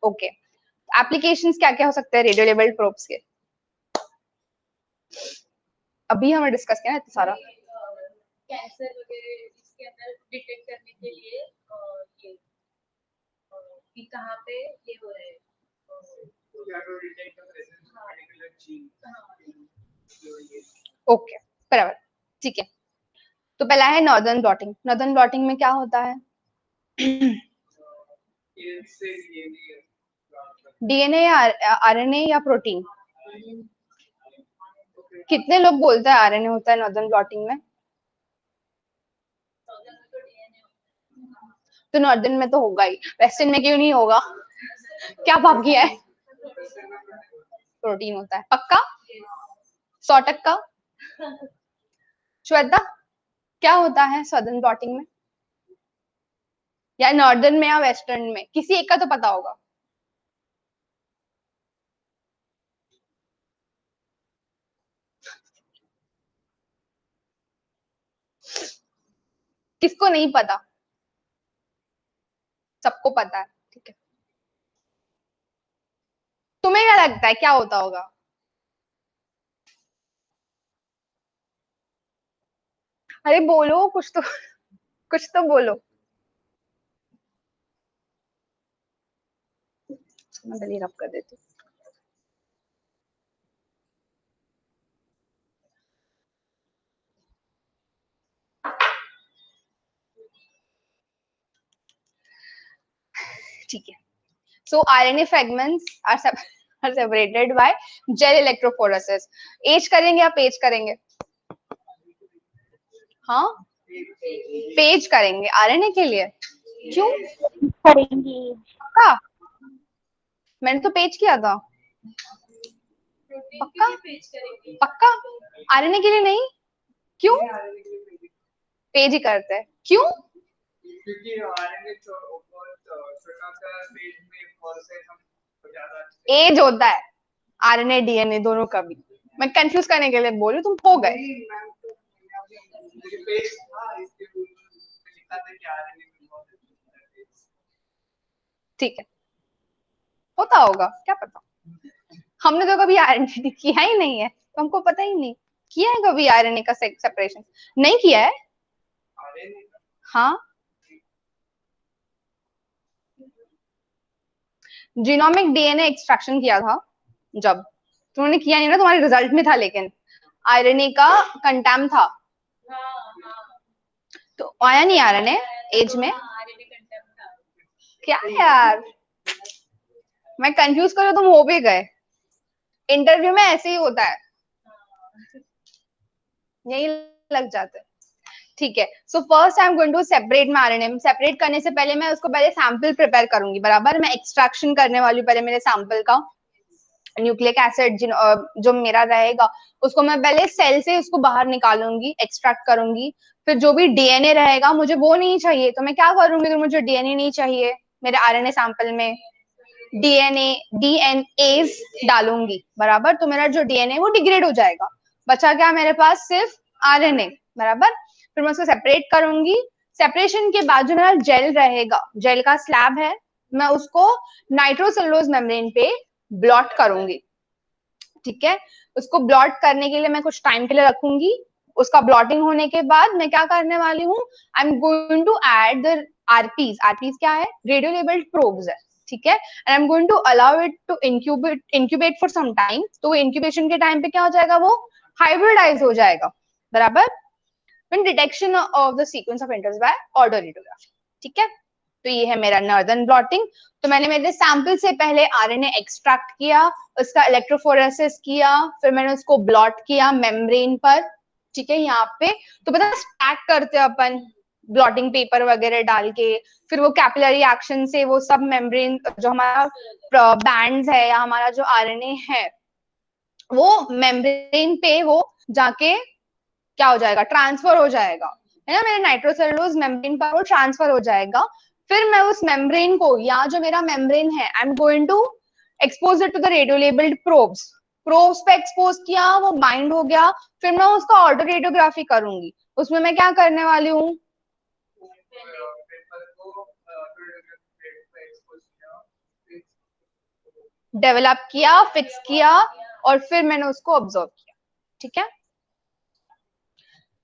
ओके, एप्लीकेशंस क्या क्या हो सकते हैं रेडियो लेवल्ड प्रोब्स के, अभी हमें डिस्कस किया है इतना सारा। कैंसर वगैरह इसके अंदर डिटेक्ट करने के लिए ये कि कहाँ पे ये हो रहे हैं, ओके, बराबर, ठीक है। तो पहला है नॉर्दर्न ब्लॉटिंग। नॉर्दर्न ब्लॉटिंग में क्या होता है? डीएनए या आरएनए या प्रोटीन? कितने लोग बोलते हैं आरएनए होता है नॉर्दर्न ब्लॉटिंग में? तो नॉर्दर्न में तो होगा ही, वेस्टर्न में क्यों नहीं होगा? क्या पाप किया है? प्रोटीन होता है, पक्का 100%? श्वेता, क्या होता है सदर्न ब्लॉटिंग में, या नॉर्दर्न में या वेस्टर्न में? किसी एक का तो पता होगा। किसको नहीं पता? सबको पता है, ठीक है। तुम्हें क्या लगता है क्या होता होगा? अरे बोलो कुछ तो, कुछ तो बोलो। मैं गली रब कर देती हूँ। ठीक है, so RNA fragments are separated by gel electrophoresis. एज करेंगे या पेज करेंगे? हाँ, पेज करेंगे आरएनए के लिए। क्यों करेंगे? पक्का? मैंने तो पेज किया था। पक्का? पक्का आरएनए के लिए नहीं? क्यों? पेज ही करते हैं, क्यों? क्योंकि आरएनए छोटा सा पेज में प्रोसेस हम ज्यादा एज होता है आरएनए डीएनए दोनों का भी, मैं कंफ्यूज करने के लिए बोल रही हूँ, तुम हो गए। ठीक है, होता होगा, क्या पता, हमने तो कभी आरएनए किया ही नहीं है, तो हमको पता ही नहीं किया है कभी आरएनए का सेपरेशन, नहीं किया है। हाँ, जीनोमिक डीएनए एक्सट्रैक्शन किया था जब, तुमने किया नहीं ना, तुम्हारे रिजल्ट में था, लेकिन आरएनए का कंटेम था, तो आया नहीं आरएनए एज में। क्या यार, मैं कंफ्यूज करो, तुम हो भी गए। इंटरव्यू में ऐसे ही होता है, यही लग जाता है। ठीक है, so first I am going to separate my RNA. Separate करने से पहले मैं उसको पहले सैंपल प्रिपेयर करूंगी, बराबर, मैं एक्सट्रैक्शन करने वाली हूँ पहले मेरे सैंपल का। न्यूक्लिक एसिड जो मेरा रहेगा उसको मैं पहले सेल से उसको बाहर निकालूंगी, एक्सट्रैक्ट करूंगी, फिर जो भी डीएनए रहेगा मुझे वो नहीं चाहिए, तो मैं क्या करूंगी, अगर मुझे डीएनए नहीं चाहिए मेरे आरएनए सैंपल में, डीएनएज डालूंगी, बराबर, तो मेरा जो डीएनए वो डिग्रेड हो जाएगा, बचा क्या मेरे पास सिर्फ आरएनए, बराबर। फिर मैं उसको सेपरेट करूंगी, सेपरेशन के बाद जो मेरा जेल रहेगा, जेल का स्लैब है, मैं उसको नाइट्रोसेलुलोज मेम्ब्रेन पे ब्लॉट करूंगी, ठीक है। उसको ब्लॉट करने के लिए मैं कुछ टाइम के लिए रखूंगी, उसका ब्लॉटिंग होने के बाद मैं क्या करने वाली हूँ, I am going to add the RPs. RPs क्या है, रेडियो लेबल्ड प्रोब्स है, ठीक है। And I am going to allow it to incubate for some time, तो इंक्यूबेशन के टाइम पे क्या हो जाएगा, वो हाइब्रिडाइज हो जाएगा, बराबर। Detection of the sequence of interest by autoradiography, ठीक है। तो ये है मेरा नॉर्दर्न ब्लॉटिंग। तो मैंने मेरे सैंपल से पहले आरएनए एक्सट्रैक्ट किया, उसका इलेक्ट्रोफोरेसिस किया, फिर मैंने उसको ब्लॉट किया मेम्ब्रेन पर, ठीक है, यहाँ पे। तो पता है स्टैक करते हैं अपन ब्लॉटिंग पेपर वगैरह डाल के, फिर वो कैपिलरी एक्शन से वो सब मेम्ब्रेन जो हमारा बैंड्स है या हमारा जो आरएनए है वो मेम्ब्रेन पे वो जाके क्या हो जाएगा, ट्रांसफर हो जाएगा, है ना, मेरे नाइट्रोसेलुलोज मेम्ब्रेन पर वो ट्रांसफर हो जाएगा। फिर मैं उस मेम्ब्रेन को, या जो मेरा मेम्ब्रेन है, I am going to expose it to the radio labelled probes. Probes पे एक्सपोज किया, वो बाइंड हो गया, फिर मैं उसका ऑटो रेडियोग्राफी करूंगी। उसमें मैं क्या करने वाली हूँ, पेपर को प्लेट पे एक्सपोज किया, डेवलप किया, फिक्स किया, और फिर मैंने उसको ऑब्जर्व किया, ठीक है।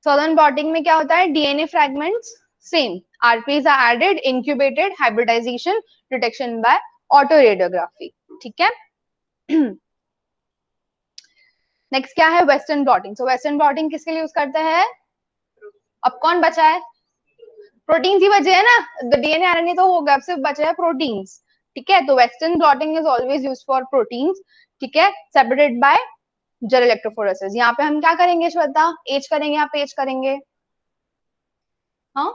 सदर्न ब्लॉटिंग में क्या होता है, DNA fragments same, RPs are added, incubated, hybridisation, detection by autoradiography, ठीक है। नेक्स्ट क्या है, western blotting. So western blotting किसके लिए यूज करते हैं, अब कौन बचा है, प्रोटीन्स ही बचे है ना, डीएनए आरएनए तो हो गया, अब सिर्फ बचे है प्रोटीन्स, ठीक है। तो western blotting is always used for proteins, ठीक है, सेपरेटेड बाय जेल इलेक्ट्रोफोरेसिस। यहाँ पे हम क्या करेंगे श्वेता, एज करेंगे या पेज करेंगे, हाँ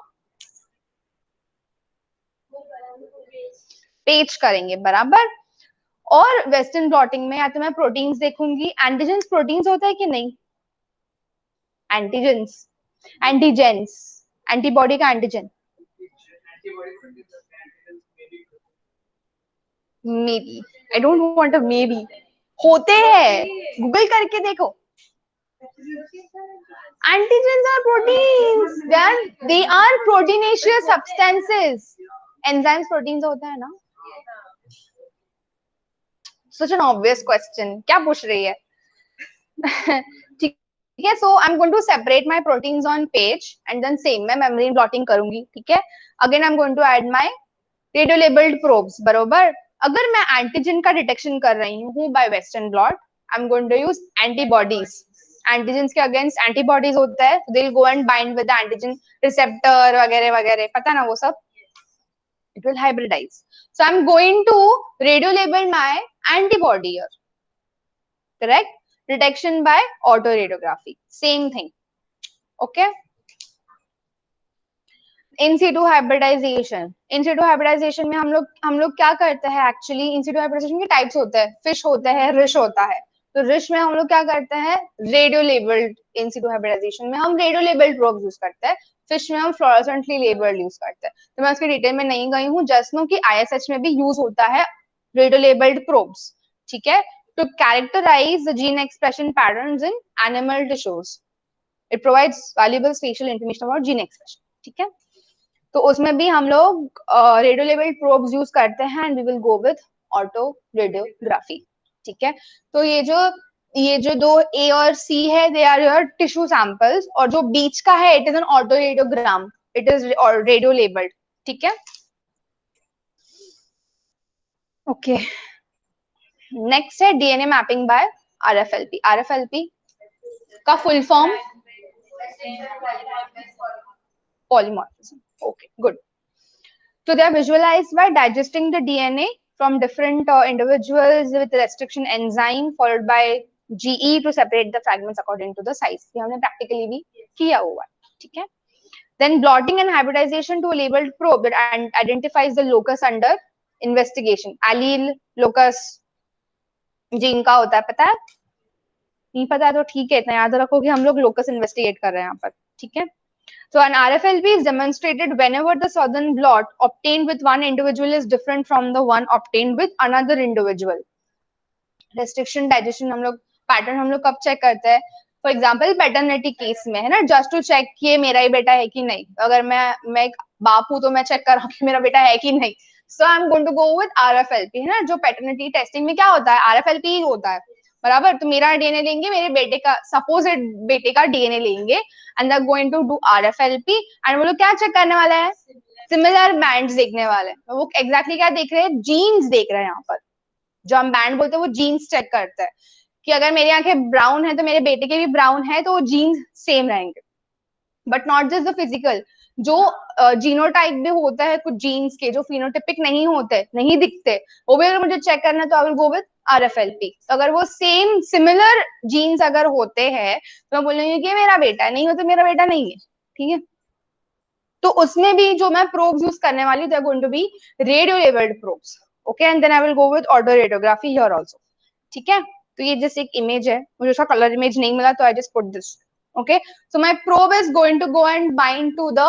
पेज करेंगे, बराबर। और वेस्टर्न ब्लॉटिंग में या तो मैं प्रोटीन्स देखूंगी, एंटीजेंस प्रोटीन्स होता है कि नहीं, एंटीजेंस, एंटीजेंस, एंटीबॉडी का antigen, may be, I don't want a may be, होते हैं, गूगल करके देखो। Antigens are proteins. They are proteinaceous substances. Enzymes proteins होते हैं ना? Such an obvious question. क्या पूछ रही है? ठीक है, so I'm going to separate my proteins on page and then same मैं membrane blotting करूंगी, ठीक है. Again I'm going to add my radio labeled probes, बरोबर. अगर मैं एंटीजन का डिटेक्शन कर रही हूँ by western blot, I'm going to use antibodies. Antigens के अगेंस्ट एंटीबॉडीज होता है, they will go and bind with the antigen receptor वगैरह वगैरह, पता ना वो सब, it will hybridize. So I'm going to radio label my antibody here, correct. Detection by autoradiography, same thing, okay. In situ hybridisation, in situ hybridisation में हम लोग क्या करते हैं, एक्चुअली इन सीटू हाइब्रिडाइजेशन के टाइप्स होते हैं, फिश होता है, रिश होता है। तो रिश में हम लोग क्या करते हैं, radio labelled, in situ hybridisation में हम रेडियो लेबल्ड प्रोब्स यूज करते हैं, फिश में हम फ्लोरोसेंटली लेबल्ड यूज करते हैं। तो मैं उसके डिटेल में नहीं गई हूँ, जस्ट नो कि आईएसएच में भी यूज होता है रेडियो लेबल्ड प्रोब्स, ठीक है, to characterise the gene expression patterns in animal tissues. It provides valuable spatial information about gene expression, ठीक है। तो उसमें भी हम लोग रेडियो लेवल प्रोब्स यूज करते हैं and we will go with autoradiography, ठीक है। तो ये जो दो ए और सी है, they are your tissue samples, और जो बीच का है it is an autoradiogram, it is radio labelled, ठीक है, ओके। नेक्स्ट है DNA mapping by RFLP. RFLP का full form polymorphism, okay, good. So they are visualized by digesting the DNA from different individuals with restriction enzyme followed by GE to separate the fragments according to the size. ये हमने practically भी किया हुआ है, ठीक है. Then blotting and hybridization to a labeled probe that identifies the locus under investigation. Allele locus gene का होता है, पता है? नहीं पता है तो ठीक है, इतना याद रखो कि हम लोग locus investigate कर रहे हैं यहाँ पर, ठीक है. So an RFLP is demonstrated whenever the southern blot obtained with one individual is different from the one obtained with another individual. Restriction digestion हम लोग पैटर्न हम लोग कब चेक करते हैं? फॉर एग्जाम्पल पैटर्निटी केस में है ना, जस्ट टू चेक कि ये मेरा ही बेटा है कि नहीं. अगर मैं एक बाप हूं तो मैं चेक कर रहा हूँ कि मेरा बेटा है कि नहीं. So I am going to go with RFLP, है ना. जो पैटर्निटी टेस्टिंग में क्या होता है, RFLP ही होता है, बराबर. तो मेरा डीएनए लेंगे, मेरे बेटे का सपोज्ड बेटे का डीएनए लेंगे and they are going to do RFLP and वो लोग क्या चेक करने वाला है? सिमिलर बैंड्स देखने वाले हैं. वो एग्जैक्टली क्या देख रहे हैं? जीन्स देख रहे हैं. यहाँ पर जो हम बैंड बोलते हैं वो जीन्स चेक करता है कि अगर मेरी आंखें ब्राउन है तो मेरे बेटे के भी ब्राउन है, तो वो जीन्स सेम रहेंगे. But not just the physical, जो जीनोटाइप भी होता है कुछ जीन्स के जो फिनोटिपिक नहीं होते, नहीं दिखते, वो भी अगर मुझे चेक करना है तो आई विल गो विद RFLP. तो अगर वो सेम सिमिलर जीन्स अगर होते हैं तो मैं बोलूंगी कि मेरा बेटा, नहीं हो तो मेरा बेटा नहीं है. ठीक है. तो उसमें भी जो मैं प्रोब्स यूज करने वाली, they are going to be radio labelled probes. Okay, and then I will go with autoradiography here also. ठीक है. तो ये जस्ट एक इमेज है, मुझे उसका कलर इमेज नहीं मिला तो I just put this. Okay, so my probe is going to go and bind to the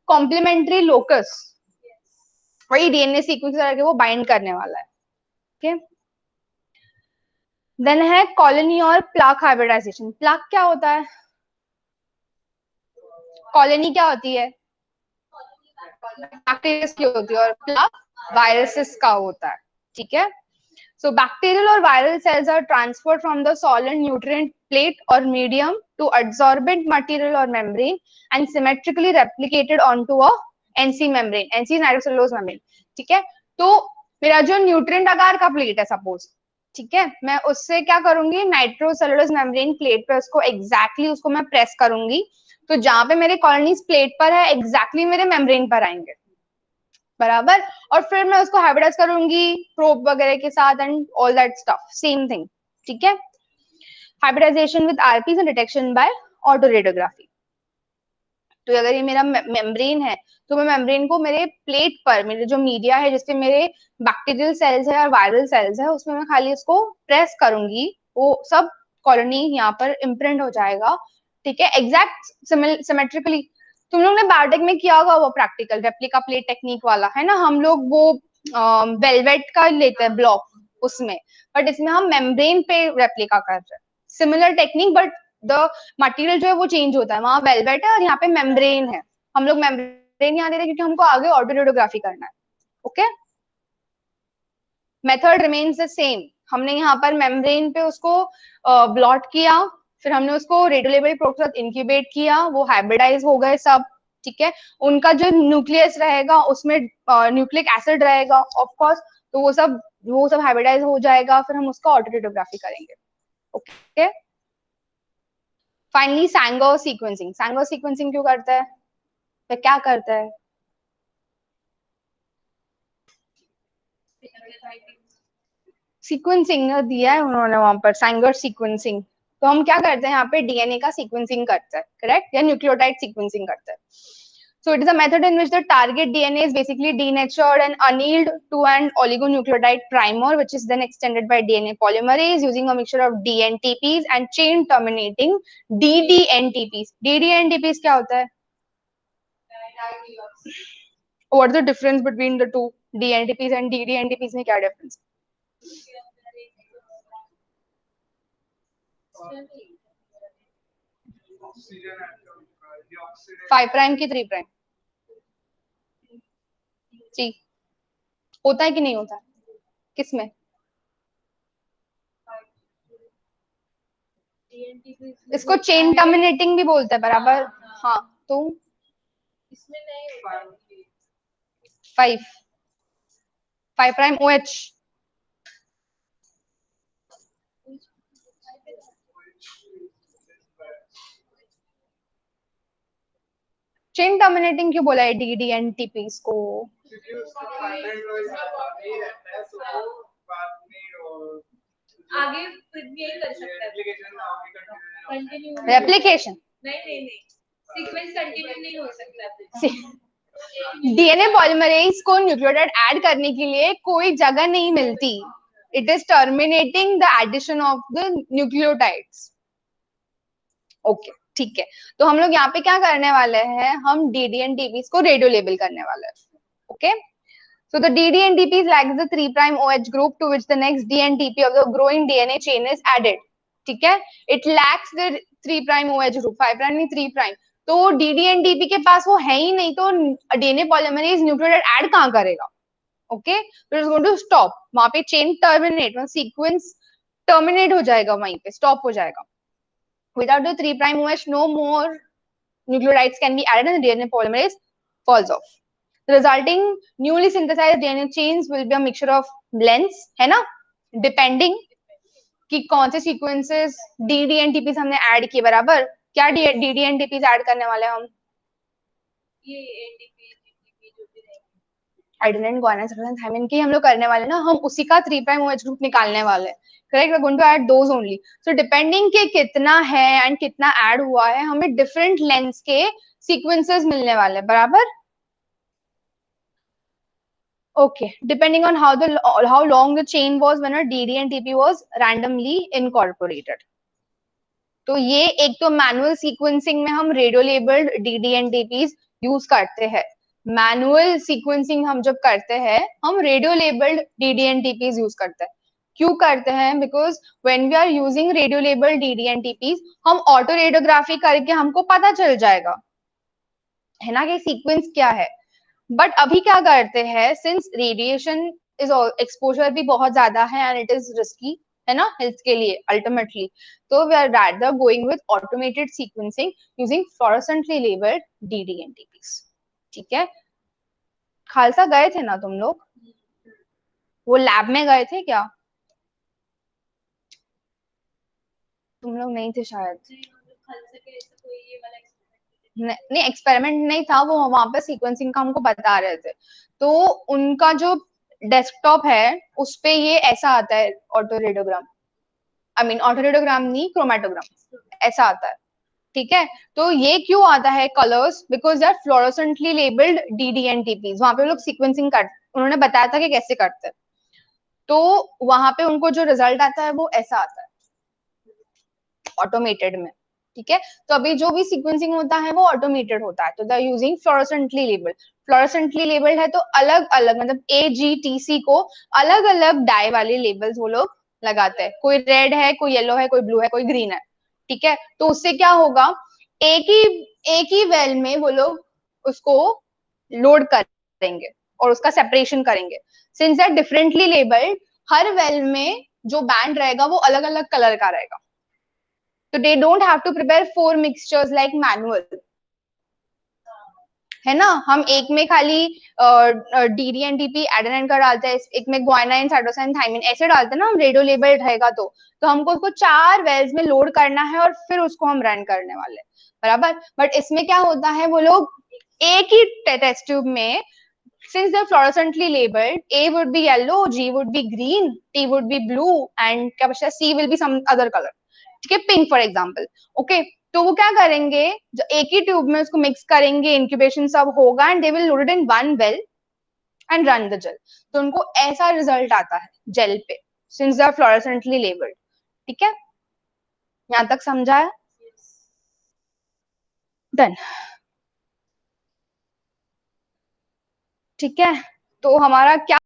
complementary locus. वही डीएनए सीक्वेंस करके वो बाइंड करने वाला है. ओके, देन है कॉलोनी और प्लाक हाइब्रिडाइजेशन. प्लाक क्या होता है? कॉलोनी क्या होती है? बैक्टीरिया की होती है और प्लाक वायरसेस का होता है. ठीक है. So bacterial or viral cells are transferred from the solid nutrient plate or medium to adsorbent material or membrane and symmetrically replicated onto a NC membrane. NC is nitrocellulose membrane. ठीक है. तो मेरा जो न्यूट्रिएंट आकार का प्लेट है सपोज, ठीक है, मैं उससे क्या करूंगी? नाइट्रोसेलुलोज मेम्ब्रेन प्लेट पे उसको एग्जैक्टली उसको मैं प्रेस करूंगी, तो जहां पे मेरे कॉलोनीज प्लेट पर है एग्जैक्टली मेरे मेम्ब्रेन पर आएंगे, बराबर. और फिर मैं उसको हाइब्रिडाइज करूंगी प्रोब वगैरह के साथ and all that stuff, same thing. ठीक है. Hybridisation with RPs and detection by autoradiography. तो अगर ये मेरा मेम्ब्रेन है तो मैं मेम्ब्रेन को मेरे प्लेट पर, मेरे जो मीडिया है जिसपे मेरे बैक्टीरियल सेल्स है और वायरल सेल्स है, उसमें मैं खाली इसको प्रेस करूंगी, वो सब कॉलोनी यहाँ पर इम्प्रिंट हो जाएगा. ठीक है. Exact symmetrically. तुम लोग ने बायोटेक में किया होगा वो प्रैक्टिकल रेप्लिका प्लेट टेक्निक वाला, है ना. हम लोग वो वेलवेट का लेते हैं ब्लॉक उसमें, बट इसमें हम मेम्ब्रेन पे रेप्लिका कर रहे हैं. Similar technique but the material जो है वो चेंज होता है. वहां वेलवेट है और यहाँ पे मेम्ब्रेन है. हम लोग मेम्ब्रेन यहाँ दे रहे हैं क्योंकि हमको आगे ऑटो रेडियोग्राफी करना है. Okay, method remains the same. हमने यहाँ पर मेम्ब्रेन पे उसको ब्लॉट किया, फिर हमने उसको रेडियो लेवल प्रोब के साथ इंक्यूबेट किया, वो हाइब्रिडाइज हो गए सब. ठीक है. उनका जो न्यूक्लियस रहेगा उसमें न्यूक्लिक एसिड रहेगा ऑफ कोर्स, तो वो सब हाइब्रिडाइज हो जाएगा, फिर हम उसका ऑटो रेडियोग्राफी करेंगे. Okay. Finally Sanger sequencing. Sanger sequencing क्यों करता है, तो क्या करता है? सीक्वेंसिंग दिया है उन्होंने वहां पर, सैंगर सीक्वेंसिंग. तो हम क्या करते हैं यहाँ पे? डीएनए का सीक्वेंसिंग करते हैं, करेक्ट, या न्यूक्लियोटाइड सीक्वेंसिंग करते हैं. So it is a method in which the target DNA is basically denatured and annealed to an oligonucleotide primer, which is then extended by DNA polymerase using a mixture of DNTPs and chain terminating DDNTPs. DDNTPs क्या होता है? What is the difference between the two? DNTPs and DDNTPs में क्या difference? 5 प्राइम की 3 प्राइम. 3 होता है कि नहीं होता? किसमें? इसको चेन टर्मिनेटिंग भी बोलते हैं, बराबर. हाँ, तो इसमें नहीं होता. 5 प्राइम OH. चेन टर्मिनेटिंग क्यों बोला है DDNTPs को? आगे फिर ये कर सकता है कंटिन्यू. रेप्लिकेशन नहीं, सीक्वेंस कंटिन्यू नहीं हो सकता. डीएनए पॉलीमरेज को न्यूक्लियोटाइड ऐड करने के लिए कोई जगह नहीं मिलती. It is terminating the addition of the nucleotides. Okay, ठीक है, तो हम लोग यहाँ पे क्या करने वाले हैं, हम डी एंड डीपीज को रेडियो लेबल करने वाले हैं. Okay, so the dd and dps lacks the 3' OH group to which the next d and dp of the growing DNA chain is added. ठीक है, it lacks the 3' OH group, 5' नहीं 3'. तो dd and dp के पास वो है ही नहीं, तो DNA polymerase न्यूक्लियोटाइड ऐड कहाँ करेगा. Okay, so it's going to stop, वहां पे चेन टर्मिनेट, सीक्वेंस टर्मिनेट हो जाएगा, वहीं पे स्टॉप हो जाएगा. Without the 3' OH, no more nucleotides can be added and DNA polymerase falls off. The resulting newly synthesized DNA chains will be a mixture of lengths, है ना, depending कि कौन से सीक्वेंसेस डी एंड टीपीज हमने ऐड किए. बराबर, क्या डी एंड टीपीज ऐड करने वाले हैं हम, ये एनडीपी जीटीपी जो भी रहेंगे, एडेनिन गुआनिन साइटोसिन थायमिन की हम लोग करने वाले ना, हम उसी का 3' OH ग्रुप निकालने वाले हैं. Correct, we are going to add those only. So depending के कितना है एंड कितना ऐड हुआ है, हमें डिफरेंट लेंथ्स के सीक्वेंसेस मिलने वाले. बराबर. Okay, depending on how long the chain was when a DD and TP was randomly incorporated. तो ये एक तो मैनुअल सीक्वेंसिंग में हम radio labelled DD and TPs use करते हैं. मैनुअल सीक्वेंसिंग हम जब करते हैं, हम radio labelled DD and TPs use करते हैं. क्यों करते हैं? Because when we are using radio labelled DD and TPs, हम ऑटो रेडियोग्राफी करके हमको पता चल जाएगा, है ना, कि सीक्वेंस क्या है. बट अभी क्या करते हैं, सिंस रेडिएशन इज एक्सपोजर भी बहुत ज्यादा है एंड इट इज रिस्की, है ना, हेल्थ के लिए अल्टीमेटली, तो we are rather going with automated sequencing using fluorescently labelled ddNTPs. ठीक है, खालसा गए थे ना तुम लोग, वो लैब में गए थे क्या? तुम लोग नहीं थे शायद. नहीं हम लोग खालसा के ऐसा कोई ये वाला एक्सपेरिमेंट नहीं, एक्सपेरिमेंट नहीं था वो, वहां पे सीक्वेंसिंग का हमको बता रहे थे. तो उनका जो डेस्कटॉप है उस पे ये ऐसा आता है auto radiogram, I mean auto radiogram नहीं, क्रोमेटोग्राम ऐसा आता है. ठीक है, तो ये क्यों आता है colours, because they are fluorescently labelled ddNTPs. वहां पे लोग सीक्वेंसिंग कर, उन्होंने बताया था कि कैसे करते हैं, तो वहां पे उनको जो रिजल्ट आता है वो ऐसा आता है ऑटोमेटेड में. ठीक है, तो अभी जो भी सीक्वेंसिंग होता है वो ऑटोमेटेड होता है, तो they are using fluorescently labelled. Fluorescently labelled है तो अलग अलग, मतलब AGTC को अलग अलग डाई वाले लेबल्स वो लोग लगाते हैं. कोई रेड है, कोई येलो है, कोई ब्लू है, कोई ग्रीन है. ठीक है, तो उससे क्या होगा, एक ही वेल में वो लोग उसको लोड करेंगे और उसका सेपरेशन करेंगे. Since that differently labelled, her well में जो बैंड रहेगा वो अलग अलग कलर का रहेगा. So they don't have to prepare 4 mixtures like manual, है ना. हम एक में खाली DD and TP एडेनिन का डालते हैं, एक में गुआनिन साइटोसिन थायमिन ऐसे डालते हैं ना, हम रेडियो लेबल रहेगा तो हमको उसको 4 वेल्स में लोड करना है और फिर उसको हम रन करने वाले. बराबर. बट इसमें क्या होता है, वो लोग एक ही टेस्ट ट्यूब में, since they're fluorescently labeled, A would be yellow, G would be green, T would be blue and क्या बचा, C will be some other color. ठीक है, पिंक फॉर एग्जाम्पल. ओके, तो वो क्या करेंगे, जो एक ही ट्यूब में उसको मिक्स करेंगे, इंक्यूबेशन सब होगा and they will load it in one well and run the gel. तो उनको ऐसा रिजल्ट आता है जेल पे, since they are fluorescently labelled. ठीक है, यहां तक समझा है? डन. ठीक है, तो हमारा क्या